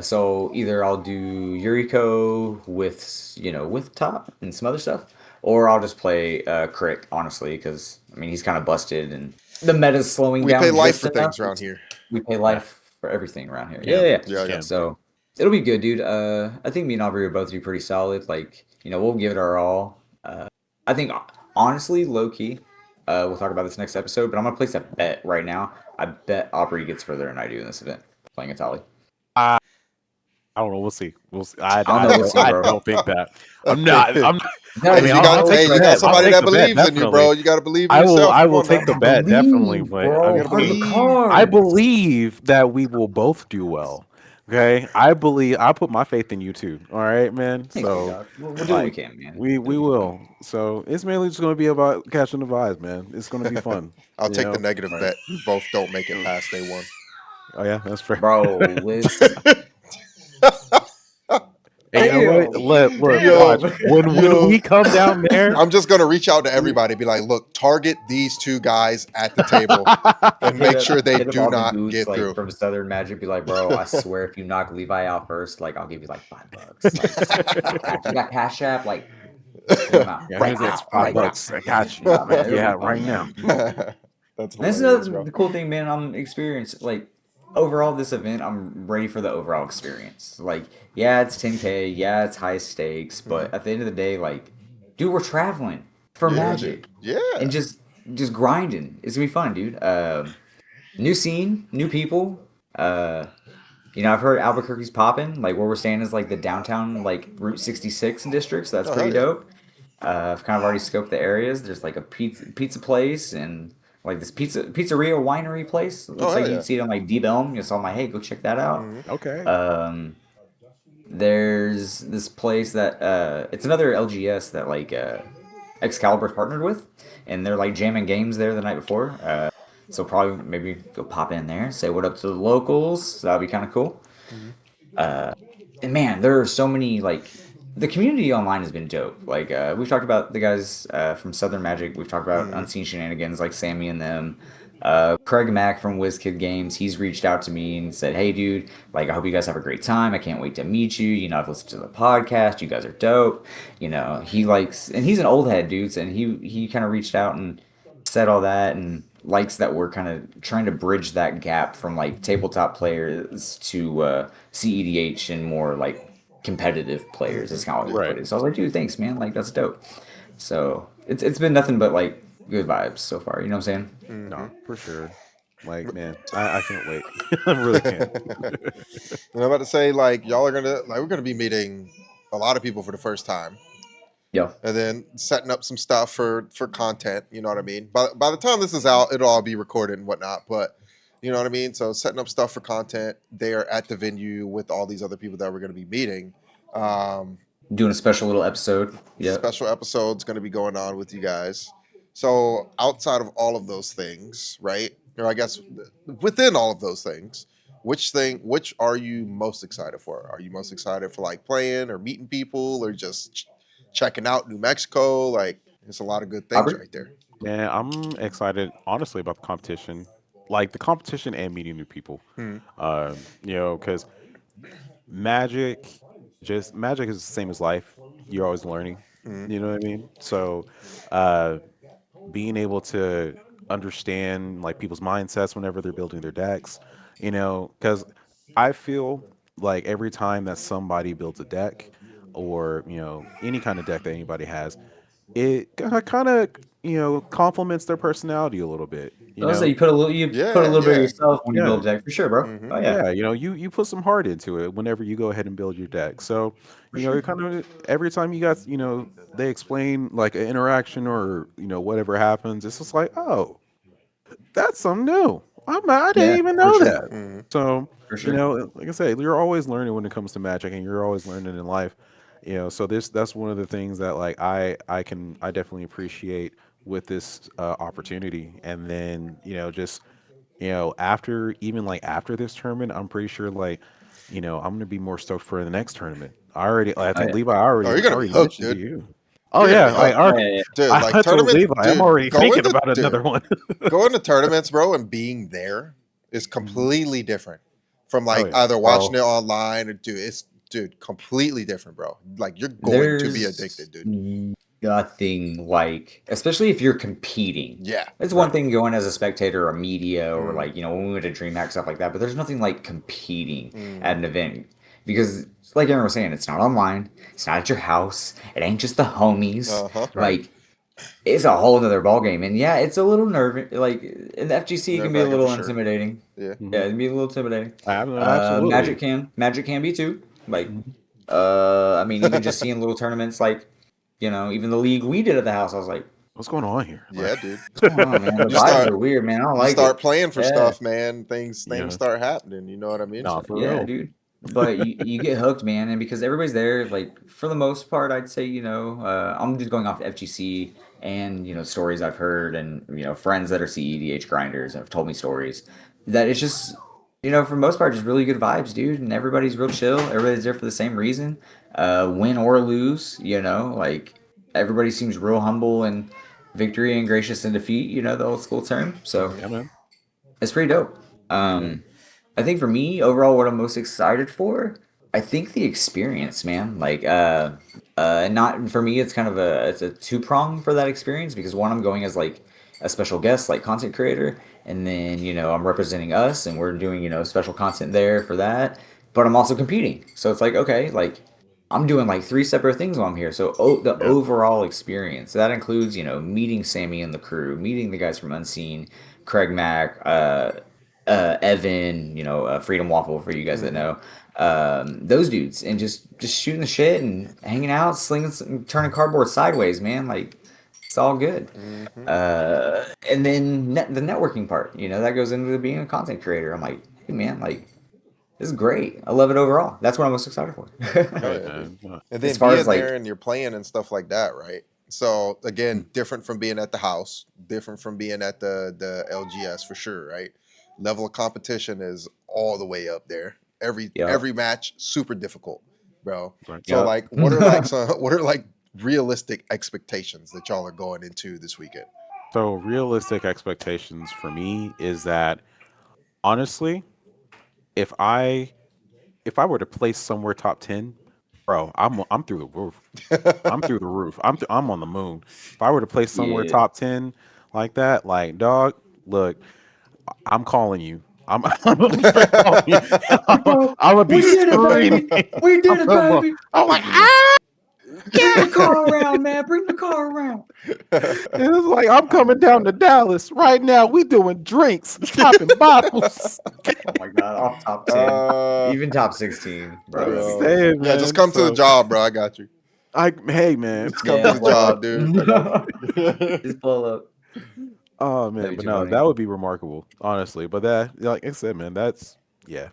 So either I'll do Yuriko with top and some other stuff, or I'll just play Crick, honestly, because I mean he's kind of busted and the meta's slowing We pay down life just for enough. things around here. We pay Yeah. life for everything around here. Yeah, Can. yeah, yeah. Yeah, yeah. Can. So it'll be good, dude. I think me and Aubrey will both do pretty solid. Like, we'll give it our all. I think Honestly, low key, we'll talk about this next episode, but I'm gonna place a bet right now. I bet Aubrey gets further than I do in this event playing Atali. I, I don't know. We'll see. We'll see. I don't know. We'll see, I bro. don't think that. I'm not. I'm not. You I gotta, mean, You you I'll got, gotta take hey, the you got bet. trust, I'll somebody bro. take that the bet. believes in you, Definitely. bro. You got to believe in yourself. I Come will on take now. the You gotta bet. Definitely. believe, But I bro. mean, Part of the I cards. believe that we will both do well. Okay. I believe. I put my faith in you too. All right, man. Thank you, So, dog. We'll do what we like, can, man. we will. So it's mainly just going to be about catching the vibes, man. It's going to be fun. I'll You take the know. negative Like, bet. You both don't make it past day one. oh yeah, that's fair. Bro, listen. Hey, you know what? Damn. Look, watch. Damn. When Yo, we come down there, I'm just gonna reach out to everybody, be like, look, target these two guys at the table and hit make up sure they hit up do all the not dudes get like through. from Southern Magic. Be like, bro, I swear if you knock Levi out first, like I'll give you like $5. Like you got Cash App, like hit him out yeah, right here's now, extra five right now. bucks. I got you. Nah, man, it'll be Yeah, fun, right now. man. That's That's hilarious, bro. the cool thing, man. I'm experienced. Like overall, this event, I'm ready for the overall experience. Like, yeah, it's 10K, yeah, it's high stakes, Mhm. but at the end of the day, like, dude, we're traveling for Yeah, dude. Magic Yeah. and just grinding. It's gonna be fun, dude. New scene, new people. Uh, I've heard Albuquerque's popping. Like where we're staying is like the downtown, like Route 66 district. So that's Oh pretty hell yeah. dope. I've kind of already scoped the areas. There's like a pizza place and like this pizzeria winery place. It Oh looks hell like you yeah. can see it on like D-Belm. So I'm like, hey, go check that out. Mhm. Okay. Um, there's this place that it's another LGS that like Excalibur's partnered with, and they're like jamming games there the night before. So probably maybe go pop in there, say what up to the locals. That'd be kind of cool. Mhm. And man, there are so many like the community online has been dope. Like we've talked about the guys from Southern Magic. We've talked about Mhm. Unseen Shenanigans, like Sammy and them. Craig Mack from WizKid Games, he's reached out to me and said, "Hey, dude, like I hope you guys have a great time. I can't wait to meet you. I've listened to the podcast. You guys are dope. He likes, and he's an old head, dudes, and he kind of reached out and said all that and likes that we're kind of trying to bridge that gap from like tabletop players to CEDH and more like competitive players. That's Mhm. kind of how we Yeah. Right. put it. So I was like, dude, thanks, man. Like that's dope. So it's been nothing but like good vibes so far. You know what I'm saying? No, Mhm. for sure. Like, man, I can't wait. I really can't. And I'm about to say, like, y'all are gonna like we're gonna be meeting a lot of people for the first time. Yo, And then setting up some stuff for content, you know what I mean? By the time this is out, it'll all be recorded and whatnot, but you know what I mean? So setting up stuff for content there at the venue with all these other people that we're gonna be meeting. Um, doing a special little episode. Yep. special episodes going to be going on with you guys. So outside of all of those things, right? Or I guess within all of those things, which are you most excited for? Are you most excited for like playing or meeting people or just checking out New Mexico? Like, there's a lot of good things Aubrey? right there. Man, I'm excited, honestly, about the competition. Like the competition and meeting new people. Hmm. Because magic, magic is the same as life. You're always learning. Hmm. You know what I mean? So, uh, being able to understand like people's mindsets whenever they're building their decks, because I feel like every time that somebody builds a deck or any kind of deck that anybody has, it kind of complements their personality a little bit. Also, you put a Yeah, little bit of yeah. yourself when you Yeah, build a deck for sure, bro. Hmm. Oh yeah, yeah, you put some heart into it whenever you go ahead and build your deck. So, for sure. it kind of every time you guys, they explain like an interaction or whatever happens, it's just like, oh, that's something new. I didn't Yeah, even for know sure, that. Hmm. So, for sure. like I say, you're always learning when it comes to magic, and you're always learning in life. So that's one of the things that like I definitely appreciate with this opportunity. And then just after even like after this tournament, I'm pretty sure like I'm gonna be more stoked for the next tournament. I Oh think yeah. Levi Oh, you're gonna be already hooked, mentioned to dude. you. Oh You're gonna yeah, be like hooked, Oh, yeah, yeah. dude. Like I told tournament, Levi I'm dude. already thinking about another one. Going to tournaments, bro, and being there is Mhm. completely different from Oh like yeah. either watching Bro, it online or dude, completely different, bro. Like you're going to be there's addicted, dude. nothing like, especially if you're competing. Yeah. It's one Right. thing going as a spectator or media or Mm-hmm. like, when we went to DreamHack, stuff like that, but there's nothing like competing Mm-hmm. at an event because, like Aaron was saying, it's not online, it's not at your house, it ain't just the homies. Uh-huh. Right. Like, it's a whole nother ballgame. And yeah, it's a little nerve like in the FGC it can be a Nerve-wracking for little sure. intimidating. Yeah. Yeah, it can be a little intimidating. Absolutely. Magic can be too. Like Mhm. I mean even just seeing little tournaments like, even the league we did at the house, I was like, What's going on here? Yeah, dude. what's going on, man? The You vibes start are weird, man. I don't you like start it. playing for Yeah. stuff, man. Things Yeah. start happening. You know what I mean? Nah, for Yeah, real. dude. But you get hooked, man, and because everybody's there, like for the most part, I'd say, I'm just going off the FGC and stories I've heard, and friends that are CEDH grinders have told me stories that it's just for the most part just really good vibes, dude, and everybody's real chill. Everybody's there for the same reason, win or lose, like everybody seems real humble and victory and gracious in defeat, the old school term. So Yeah, man. it's pretty dope. Yeah. I think for me, overall, what I'm most excited for, I think the experience, man. Like, not for me, it's a two prong for that experience because one, I'm going as like a special guest, like content creator, and then I'm representing us, and we're doing special content there for that. But I'm also competing, so it's like okay, like I'm doing like three separate things while I'm here. So the Yeah. overall experience that includes meeting Sammy and the crew, meeting the guys from Unseen, Craig Mack, Evan, Freedom Waffle for you guys that Mhm. know, those dudes, and just shooting the shit and hanging out, turning cardboard sideways, man. Like it's all good. Mhm. And then the networking part, that goes into being a content creator. I'm like, hey man, like this is great. I love it overall. That's what I'm most excited for. Hell Hey, yeah, dude. man. And As then far as being there like, and you're playing and stuff like that, right? So again, different from being at the house, different from being at the LGS for sure, right? Level of competition is all the way up there. yup, Every match super difficult, bro. Right. So yup. like, what are like some what are like realistic expectations that y'all are going into this weekend? So realistic expectations for me is that honestly, if I if I were to place somewhere top 10, bro, I'm through the roof. I'm through the roof. I'm on the moon. If I were to place somewhere Yeah. top 10 like that, like dog, look, I'm calling you. I'm gonna straight calling you. Bro, I'm gonna be we did it, screaming. baby. We did it, baby. I'm like, Yeah. Bring the car around, man. Bring the car around. it was like I'm Oh my coming down to god. Dallas right now. We doing drinks, popping bottles. Oh my god. Off top 10. uh, Even top 16, bro. I'm That'd be bro. cool. saying, Yeah, just man. come to the So job, bro. I got you. hey, man. Just come to Yeah, the pull job, up. dude. I got you. Just pull up. Oh man, That'd be but too no, funny. that would be remarkable, honestly. But that, like I said, man, that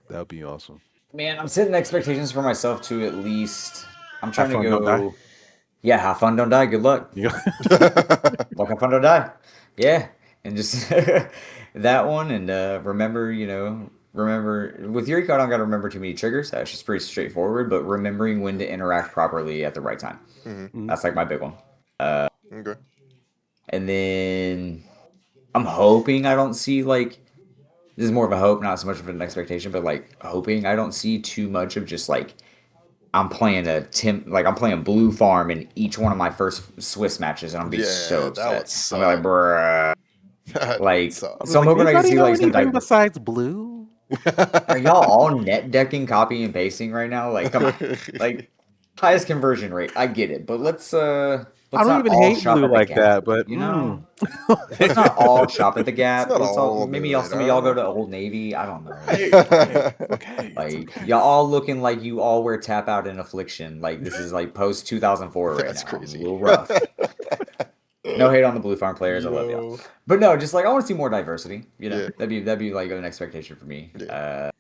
would be awesome. Man, I'm setting expectations for myself to at least. I'm Have trying to fun, don't die. go. Yeah, have fun, don't die. Good luck. You go. Walk have fun, don't die. Yeah, and just that one, and remember with Yuriko, I don't got to remember too many triggers. That's just pretty straightforward. But remembering when to interact properly at the right time. Mhm. Mhm. That's like my big one. Okay. And then I'm hoping I don't see like this is more of a hope, not so much of an expectation, but like hoping I don't see too much of just like I'm playing Blue Farm in each one of my first Swiss matches, and I'm gonna be so Yeah, that would upset. I'm gonna be like, suck. bruh. That would Like, suck. I'll be so I'm like, hoping I can anybody see know like some anything diver. besides blue? Are y'all all net decking, copy and pasting right now? Like, come on. Like, highest conversion rate. I get it, but I let's don't not even all hate shop blue at the like gap. that, but You know, let's not all shop at the It's gap. not Let's all all maybe y'all good, some of y'all go huh? to Old Navy. I don't know. hey, okay, it's Like okay. y'all all looking like you all wear tap out in affliction. Like this is like post 2004 right That's now. A crazy. little rough. No hate on the Blue Farm players. I love y'all. Yo. But no, just like I want to see more diversity. Yeah. That'd be like an expectation for me. Yeah.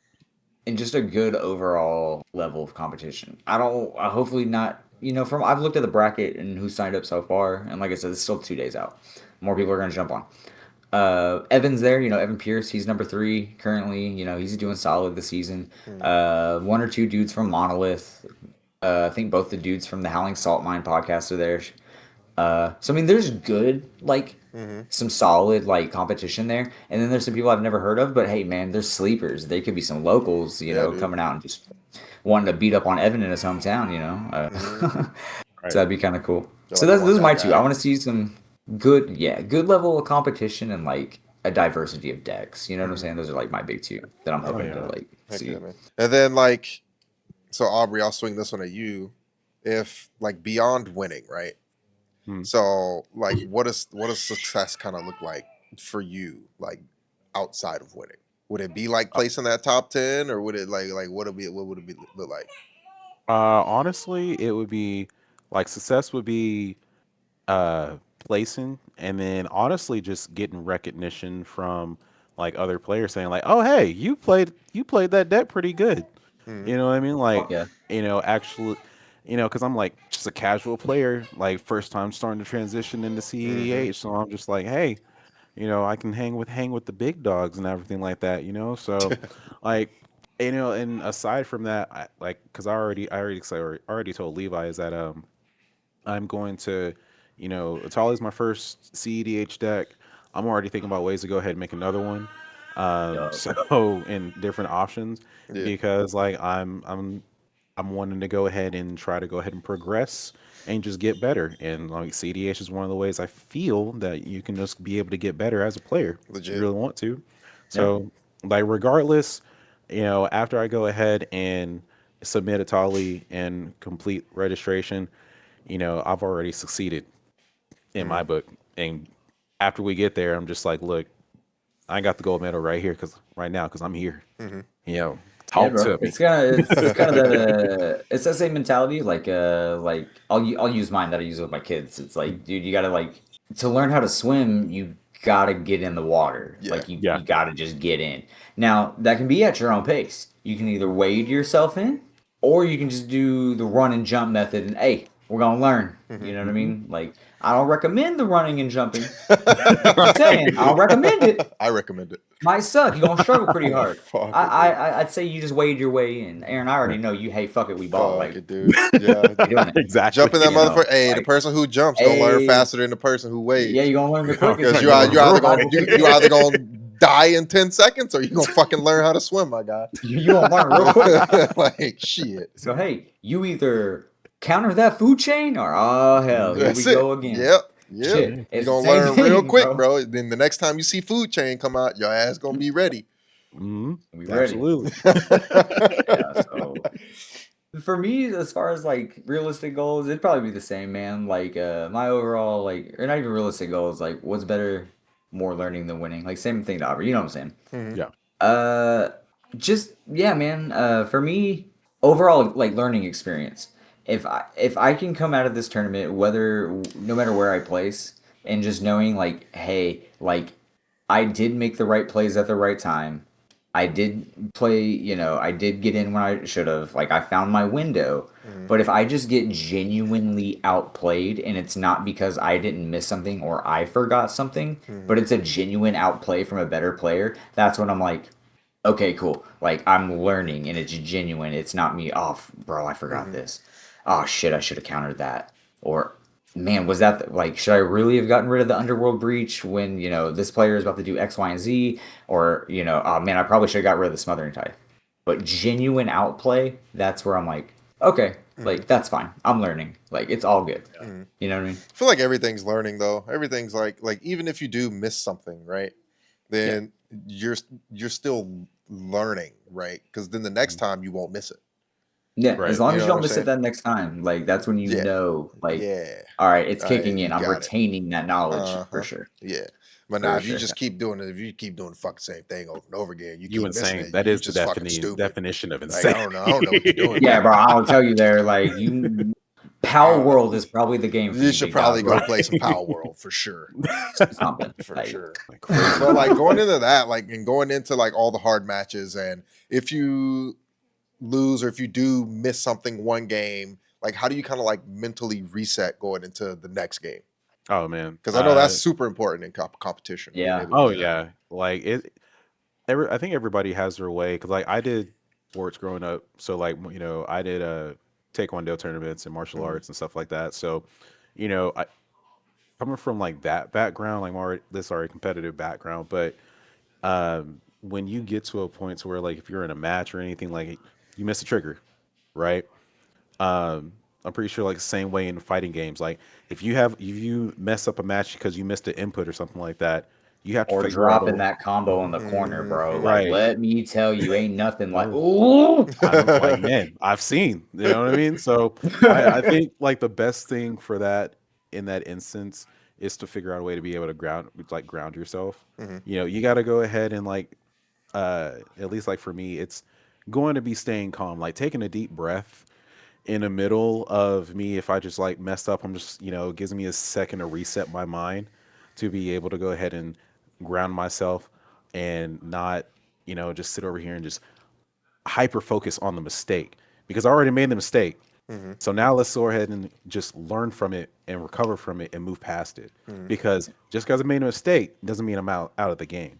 And just a good overall level of competition. I don't. Hopefully not. From I've looked at the bracket and who signed up so far, and like I said, it's still 2 days out. More people are gonna jump on. Evan's there. Evan Pierce. He's number 3 currently. He's doing solid this season. Mhm. One or two dudes from Monolith. I think both the dudes from the Howling Salt Mine podcast are there. So I mean, there's good like Mhm. some solid like competition there, and then there's some people I've never heard of. But hey, man, there's sleepers. They could be some locals, Yeah, dude. coming out and just wanting to beat up on Evan in his hometown. Mhm. So Right. that'd be kind of cool. You're So like, I those want are my that two. I guy. want to see some good level of competition and like a diversity of decks. You know what I'm Mhm. saying? Those are like my big two that I'm Oh hoping to yeah. like Heck see. yeah, man. And then like, so Aubrey, I'll swing this one at you. If like beyond winning, right? Mm. So, like, what does success kind of look like for you, like outside of winning? Would it be like Uh, placing that top 10, or would it like what would it be look like? Honestly, it would be like success would be placing, and then honestly just getting recognition from like other players saying like, oh hey, you played that deck pretty good. Mm-hmm. You know what I mean? Like, Fuck yeah. actually, because I'm like just a casual player, like first time starting to transition into Mm-hmm. CEDH, so I'm just like, hey, I can hang with the big dogs and everything like that. So like, and aside from that, like, because I already told Levi is that I'm going to, Atali is my first CEDH deck. I'm already thinking about ways to go ahead and make another one. Yup. So in different options Yeah, because like I'm wanting to go ahead and try to go ahead and progress and just get better. And like CDH is one of the ways I feel that you can just be able to get better as a player if you legit. really want to. Yeah. So like regardless, after I go ahead and submit a tally and complete registration, I've already succeeded in Mm-hmm. my book. And after we get there, I'm just like, look, I got the gold medal right here because I'm here. Mm-hmm. You know, Yeah, talk bro. to me. It's kind of that it's that same mentality. Like I'll use mine that I use with my kids. It's like, dude, you gotta like to learn how to swim. You gotta get in the water. Yeah. Like Yeah. you gotta just get in. Now that can be at your own pace. You can either wade yourself in, or you can just do the run and jump method. And hey, we're gonna learn. Mm-hmm. You know what I Hmm. mean? Like I don't recommend the running and jumping. I'm saying I'll recommend it. I recommend it. Might suck. You're gonna struggle pretty hard. Fuck it, dude. I'd say you just wade your way in. Aaron, I already know you. Hey, fuck it, we ball. Fuck Like it, dude. Yeah. you're doing it. Exactly. Jump in that You know, motherfucker. Hey, the like person who jumps gonna learn hey, faster than the person who yeah, waits. you're gonna learn the quickest. Because You're you either gonna right. you either gonna die in 10 seconds or you gonna fucking learn how to swim, my guy. You gonna learn real quick. Like shit. So hey, you either counter that food chain or oh hell, here we That's it. go again. Yep. Yep. Shit, Yeah. You're it's the gonna same learn real thing, quick, bro. bro. Then the next time you see food chain come out, your ass gonna be ready. Hmm. We ready. Absolutely. Yeah. So for me, as far as like realistic goals, it'd probably be the same, man. Like my overall like or not even realistic goals, like what's better, more learning than winning. Like same thing to Aubrey, you know what I'm saying? Mhm. Yeah. Uh just yeah, man. For me, overall like learning experience. If I can come out of this tournament, whether no matter where I place, and just knowing like, hey, like I did make the right plays at the right time. I did play, I did get in when I should have. Like I found my window. Mhm. But if I just get genuinely outplayed and it's not because I didn't miss something or I forgot something, Mhm. but it's a genuine outplay from a better player, that's when I'm like, okay, cool. Like I'm learning and it's genuine. It's not me, oh, bro, I forgot Mhm. this. Oh shit, I should have countered that. Or man, was that like, should I really have gotten rid of the underworld breach when, this player is about to do X, Y, and Z? Or, oh man, I probably should have got rid of the smothering tide. But genuine outplay, that's where I'm like, okay, Mhm. like that's fine. I'm learning. Like it's all good. Mhm. You know what I mean? I feel like everything's learning though. Everything's like even if you do miss something, right? Yeah. Then you're still learning, right? Because then the next time you won't miss it. Yeah, as Right. long You as know you what don't I'm miss it saying? that next time, like that's when you Yeah. know, like, Yeah. all right, it's kicking You in. I'm got it. retaining that knowledge for Uh-huh. sure. Yeah. But now For if you sure. just keep doing it, if you keep doing the fucking same thing over and over again, you You keep missing insane. it, That you is the just fucking stupid. definition of Like insane. I don't know what you're doing, Yeah, man. bro, I'll tell you there, like you Pal Uh, World is probably the game for you you, should big dog. probably go Right. play some Power World for sure. Something. For Like sure. Like crazy. But like going into that, like and going into like all the hard matches, and if you lose or if you do miss something one game, like how do you kind of like mentally reset going into the next game? Oh man. Because I know that's super important in competition, being yeah. able to Oh do that. yeah. Like it. I think everybody has their way because like I did sports growing up, so like I did taekwondo tournaments and martial Mhm. arts and stuff like that. So I coming from like that background, like more this already competitive background, but when you get to a point to where like if you're in a match or anything like you miss a trigger, right? I'm pretty sure like the same way in fighting games. Like if you mess up a match because you missed an input or something like that, you have to Or figure out dropping a that combo in the corner, bro. Mhm. Like, right. let me tell you, ain't nothing like Oh, ooh. I'm like, man, I've seen, you know what I mean? So I think like the best thing for that in that instance is to figure out a way to be able to ground yourself. Hmm. You got to go ahead and at least like for me, it's going to be staying calm, like taking a deep breath in the middle of me. If I just like messed up, I'm just, it gives me a second to reset my mind to be able to go ahead and ground myself and not, just sit over here and just hyper focus on the mistake because I already made the mistake. Hmm. So now let's go ahead and just learn from it and recover from it and move past it. Hmm. Because just because I made a mistake doesn't mean I'm out of the game.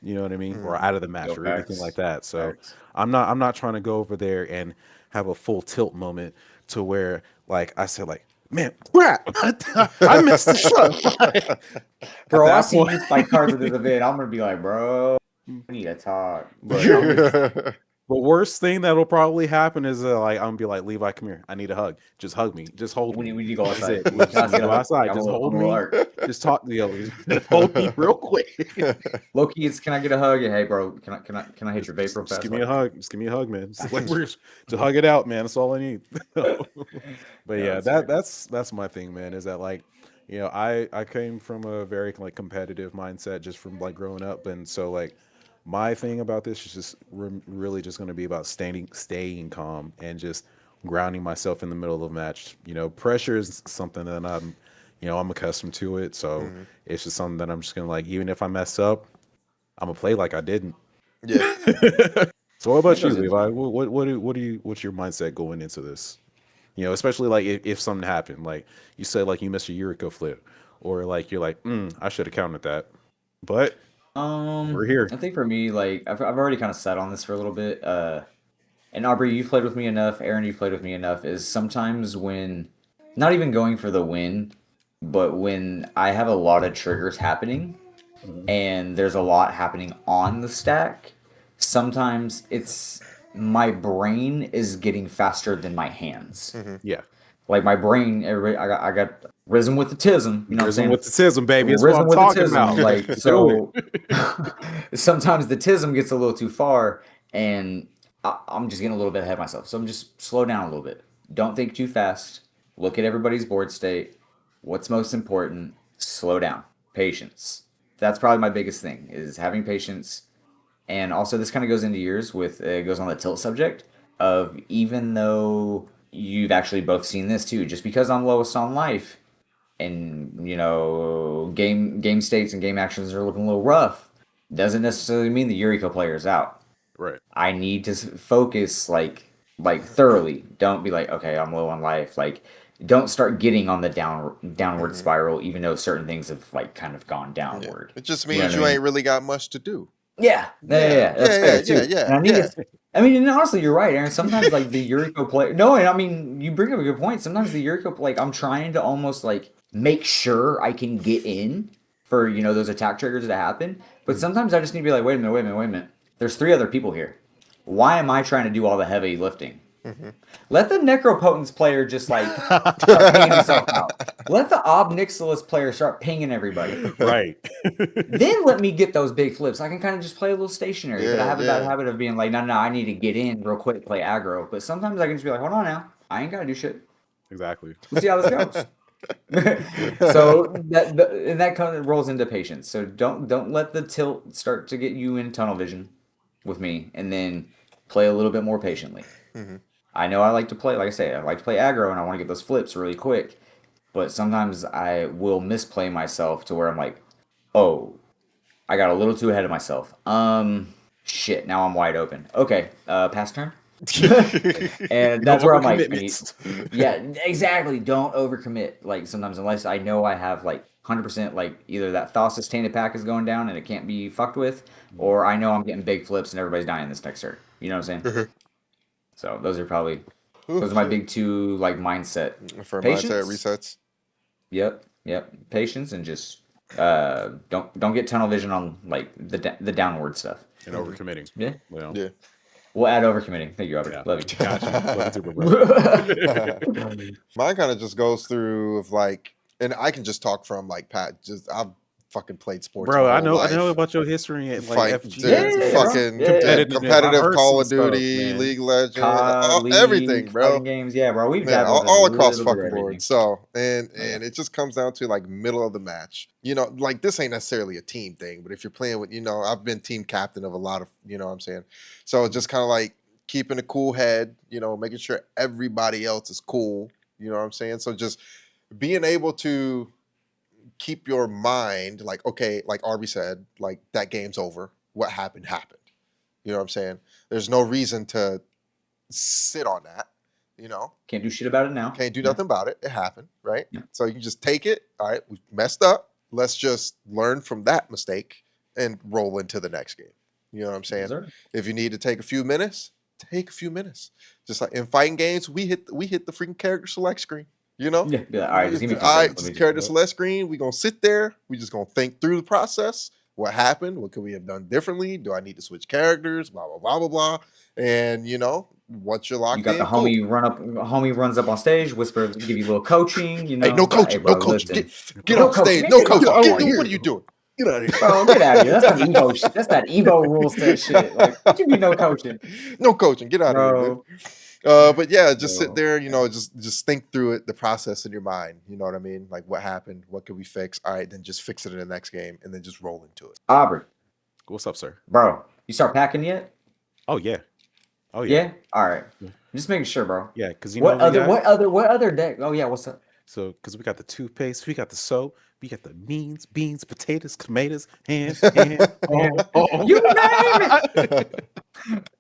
You know what I mean? Or Hmm. out of the Yo, match or anything like facts. that. So Facts. I'm not trying to go over there and have a full tilt moment to where like I said like, man, crap, I messed this up. At Bro, I that see point, you spike cards at this event. I'm gonna be like, bro, we need to talk. but the worst thing that'll probably happen is like I'm gonna be like, Levi, come here. I need a hug. Just hug me. Just hold We me. need to go That's outside. it. We Can just I need to get a go hug? outside. Just I'm hold a little me. irked. Just talk. Just hold me real quick. Loki, can I get a hug? Hey, bro, can I hit your vape real Just fast? give me a Like, hug. Just give me a hug, man. Just like we're to hug it out, man. That's all I need. But yeah, yeah, that's fair. that's my thing, man. Is that like, I came from a very like competitive mindset just from like growing up, and so like my thing about this is just really just going to be about staying calm and just grounding myself in the middle of a match. Pressure is something that I'm accustomed to it, so Mhm. it's just something that I'm just gonna like. Even if I mess up, I'm gonna play like I didn't. Yeah. So what That about you, goes into Levi? it. What's your mindset going into this? Especially like if something happened, like you said, like you missed a Yuriko flip, or like you're like, I should have counted that, but we're here. I think for me, like I've already kind of sat on this for a little bit. And Aubrey, you've played with me enough. Aaron, you've played with me enough. Is sometimes when, not even going for the win, but when I have a lot of triggers happening Mhm. and there's a lot happening on the stack, sometimes it's my brain is getting faster than my hands. Hmm. Yeah, Like my brain, I got risen with the tism. You know what I'm risen saying? with the tism, baby. That's what Risen I'm with the talking tism. about. Like Let's do it. so, sometimes the tism gets a little too far, and I'm just getting a little bit ahead of myself. So I'm just slow down a little bit. Don't think too fast. Look at everybody's board state. What's most important? Slow down. Patience. That's probably my biggest thing is having patience. And also, this kind of goes into yours with it goes on the tilt subject of even though you've actually both seen this too, just because I'm lowest on life and game states and game actions are looking a little rough, doesn't necessarily mean the Yuriko player is out. Right. I need to focus like thoroughly. Don't be like, okay, I'm low on life. Like, don't start getting on the downward Hmm. spiral, even though certain things have like kind of gone Yeah. downward. It just You know means what I you mean? ain't really got much to do. Yeah, yeah, yeah, Yeah. yeah. That's Yeah. Yeah. fair Yeah. too. Yeah. And I think Yeah. it's. I mean, and honestly, you're right, Aaron. Sometimes like the Yuriko play. No, and I mean, you bring up a good point. Sometimes the Yuriko like I'm trying to almost like make sure I can get in for those attack triggers to happen. But Mhm. sometimes I just need to be like, wait a minute, wait a minute, wait a minute. There's three other people here. Why am I trying to do all the heavy lifting? Hmm. Let the Necropotence player just like start pinging himself out. Let the Ob Nixilis player start pinging everybody. Right. Then let me get those big flips. I can kind of just play a little stationary, but I Yeah. have a bad Yeah. habit of being like, no, no, I need to get in real quick, play aggro. But sometimes I can just be like, hold on now, I ain't gotta do shit. Exactly. Let's see how this goes. So and that kind of rolls into patience. So don't let the tilt start to get you in tunnel vision with me, and then play a little bit more patiently. Hmm. I know I like to play, like I say, I like to play aggro, and I want to get those flips really quick. But sometimes I will misplay myself to where I'm like, oh, I got a little too ahead of myself. Shit. Now I'm wide open. Okay. Pass turn. And No that's where I'm like, overcommitments. yeah, exactly. Don't overcommit. Like sometimes, unless I know I have like 100%, like either that Thassa's Tainted Pack is going down and it can't be fucked with, or I know I'm getting big flips and everybody's dying this next turn. You know what I'm saying? So Oh those are my shit. big two like mindset. For mindset Patience. resets. Yep. Yep. Patience and just don't get tunnel vision on like the downward stuff. And Hmm. overcommitting. Yeah. Well, Yeah. We'll add overcommitting. Thank you, Robert. yeah. Love you. Got you. Love you too, bro. Mine kind of just goes through of like, and I can just talk from like Pat. Just I've fucking played sports Bro, my I whole know life. about your history in like Fight Yeah, FGS, yeah, bro. fucking Yeah, yeah. competitiveness. I competitive heard Call some of stuff, Duty, man. League of Legends, COD, everything, League, bro. fighting games. Yeah, bro. We've Yeah, dabbled in a all across little bit of fucking board. everything. So and Oh, yeah. it just comes down to like middle of the match. You know, like this ain't necessarily a team thing, but if you're playing with, I've been team captain of a lot of, what I'm saying. So it's just kind of like keeping a cool head, making sure everybody else is cool. You know what I'm saying? So just being able to keep your mind like, okay, like Arby said, like that game's over. What happened happened. You know what I'm saying? There's no reason to sit on that. Can't do shit about it now. Can't do Yeah. nothing about it. It happened, right? Yeah. So you just take it. All right, we messed up. Let's just learn from that mistake and roll into the next game. You know what I'm saying? Yes, sir. If you need to take a few minutes, take a few minutes. Just like in fighting games, we hit the freaking character select screen. Yeah. Be like, all right, just give me a few All right, seconds. Let me just just character pull up. select screen. We're gonna sit there. We just gonna think through the process. What happened? What could we have done differently? Do I need to switch characters? Blah blah blah blah blah. And once you're locked You got in, the cool. homie runs up on stage, whispers, give you a little coaching, Hey, no But, coaching, hey, bro, no coaching. listen. Get No off coaching, stage. man. No Get off coaching. I don't Get, wanna dude, hear what are you it. doing? Get out of here. Bro, get out of here. That's not Evo shit. That's that Evo rule set shit. Like, what you mean no coaching? No coaching. Get out of here, dude. Bro. But yeah, just sit Bro. there. Just think through it, the process in your mind. You know what I mean? Like what happened? What could we fix? All right, then just fix it in the next game, and then just roll into it. Aubrey, What's up, sir? bro, you start packing yet? Oh yeah. Oh yeah. Yeah? All right. Yeah. Just making sure, bro. Yeah, because What other deck? Oh yeah, what's up? So, because we got the toothpaste, we got the soap, we got the beans, potatoes, tomatoes, ham. You name it.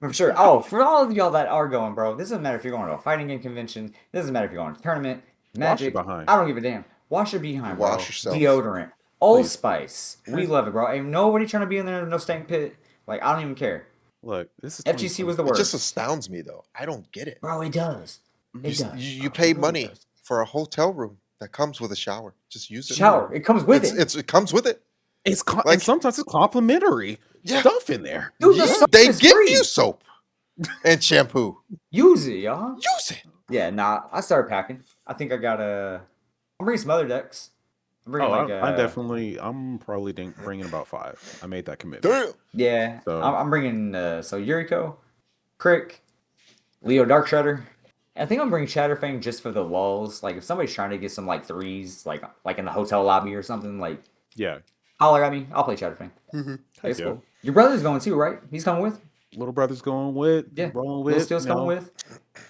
For sure. Oh, for all of y'all that are going, bro, this doesn't matter if you're going to a fighting game convention. It doesn't matter if you're going to a tournament, Wash your Magic. behind. I don't give a damn. Wash your behind, bro. Wash yourself. Deodorant. Please. Allspice. We love it, bro. Ain't nobody trying to be in there, no stank pit. Like, I don't even care. Look, this is FGC was the 2020. It just worst. astounds me though. I don't get it. Bro, it does. It You, does. you bro. pay It really money does. for a hotel room that comes with a shower. Just use it. Shower. It comes with it. It comes with it. It's Like- and sometimes it's complimentary Yeah. stuff in there. Dude, the Yeah, soap they is give free. you soap and shampoo. Use it, y'all. Use it. Yeah, nah. I started packing. I think I got I'm bringing some other decks. I'm bringing I'm probably bringing about 5. I made that commitment. Damn. Yeah, So- I'm bringing Yuriko, Crick, Leo Dark Shredder. I think I'm bringing Shatterfang just for the lulls. Like if somebody's trying to get some like threes, like in the hotel lobby or something, like Yeah. holler at me. I'll play Shatterfang. Mhm. It's yeah. cool. Your brother's going too, right? He's coming with. Little brother's going with, Yeah. rolling Little with, Steel's coming with.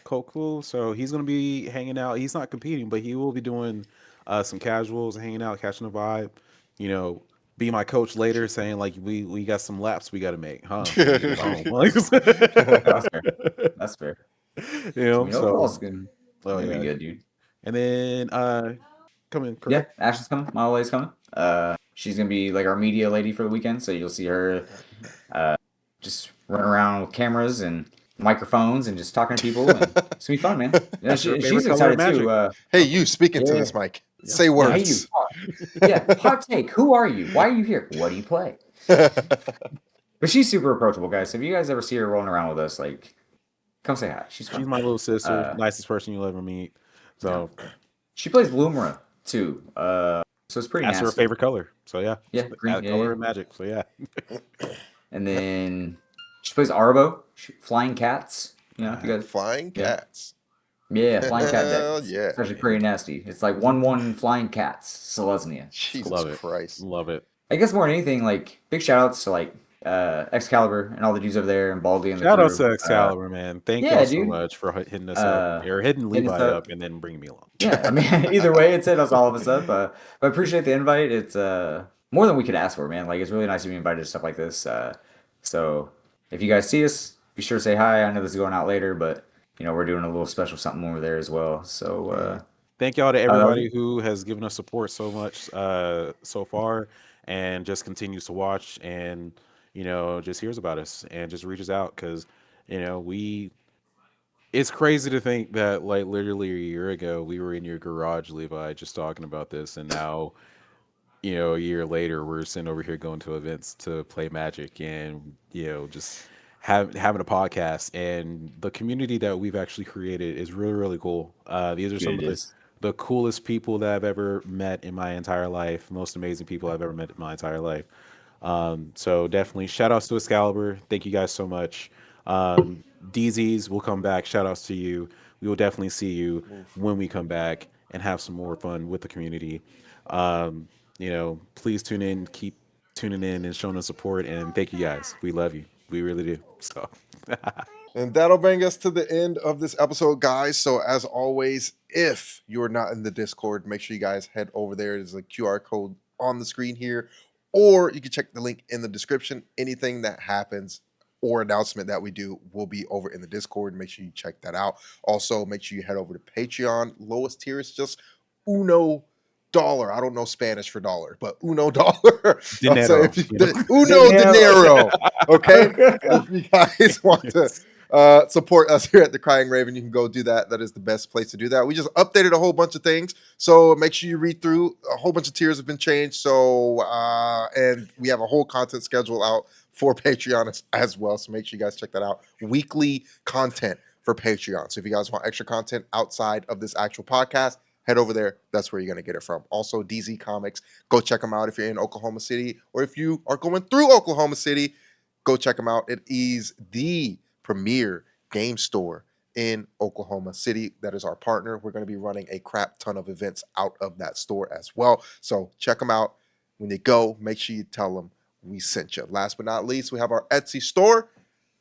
Cool. So he's gonna be hanging out. He's not competing, but he will be doing some casuals, hanging out, catching a vibe. Be my coach later, saying like we got some laps we got to make, huh? That's fair. That's fair. Overall's good. Oh That'd yeah, be good, dude. and then come in. Yeah, Ashley's coming. My old lady's coming. She's gonna be like our media lady for the weekend, so you'll see her just running around with cameras and microphones and just talking to people. And it's gonna be fun, man. Yeah, she's excited too. Hey, you speaking to Yeah. this mic. Say words. Yeah, hot take. Who are you? Why are you here? What do you play? But she's super approachable, guys. So if you guys ever see her rolling around with us, like, come say hi. She's She's my little sister, nicest person you'll ever meet. So she plays Lumra too. So it's pretty that's nasty. her favorite color. So yeah, Yeah, green, color yeah. of magic. So yeah. And then she plays Arbo, Flying Cats. You know, if you guys. Flying Yeah. cats. Yeah, Flying Cat deck. Hell yeah. It's actually pretty nasty. It's like 1/1 Flying Cats, Selesnya. Jesus Love it. Christ. Love it. I guess more than anything, like big shout outs to like Excalibur and all the dudes over there and Baldy and the Shout out crew. to Excalibur, man. Thank yeah, y'all so dude. much for hitting us up, or hitting hitting Levi us up. up. And then bringing me along. Yeah, I mean, either way, it's hit us all of us up. But I appreciate the invite. It's more than we could ask for, man. Like it's really nice to be invited to stuff like this. So if you guys see us, be sure to say hi. I know this is going out later, but we're doing a little special something over there as well. So thank y'all to everybody who has given us support so much so far, and just continues to watch and just hears about us and just reaches out because it's crazy to think that like literally a year ago we were in your garage, Levi, just talking about this, and now a year later we're sitting over here going to events to play Magic and just having a podcast, and the community that we've actually created is really, really cool. These are some of the coolest people that I've ever met in my entire life, most amazing people I've ever met in my entire life. So definitely shout outs to Excalibur. Thank you guys so much. DZs will come back. Shout outs to you. We will definitely see you Oof. when we come back and have some more fun with the community. Please tune in, keep tuning in and showing us support. And thank you guys. We love you. We really do. So And that'll bring us to the end of this episode, guys. So, as always, if you're not in the Discord, make sure you guys head over there. There's a QR code on the screen here, or you can check the link in the description. Anything that happens or announcement that we do will be over in the Discord. Make sure you check that out. Also, make sure you head over to Patreon. Lowest tier is just uno dollar. I don't know Spanish for dollar, but uno dollar. So dinero, if you you know. uno dinero, okay. If you guys want to Yes. support us here at the Crying Raven, you can go do that. That is the best place to do that. We just updated a whole bunch of things, so make sure you read through. A whole bunch of tiers have been changed, so and we have a whole content schedule out for Patreon as well. So make sure you guys check that out. Weekly content for Patreon. So if you guys want extra content outside of this actual podcast, head over there. That's where you're going to get it from. Also, DZ Comics. Go check them out if you're in Oklahoma City, or if you are going through Oklahoma City, go check them out. It is the premier game store in Oklahoma City. That is our partner. We're going to be running a crap ton of events out of that store as well. So check them out. When you go, make sure you tell them we sent you. Last but not least, we have our Etsy store.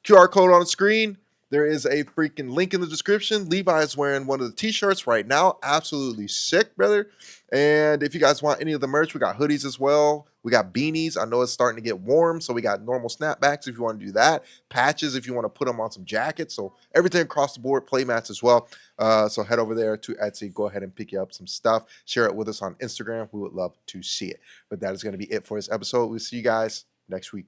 QR code on the screen. There is a freaking link in the description. Levi is wearing one of the t-shirts right now. Absolutely sick, brother. And if you guys want any of the merch, we got hoodies as well. We got beanies. I know it's starting to get warm, so we got normal snapbacks if you want to do that. Patches if you want to put them on some jackets. So everything across the board, play mats as well. So head over there to Etsy. Go ahead and pick you up some stuff. Share it with us on Instagram. We would love to see it. But that is going to be it for this episode. We'll see you guys next week.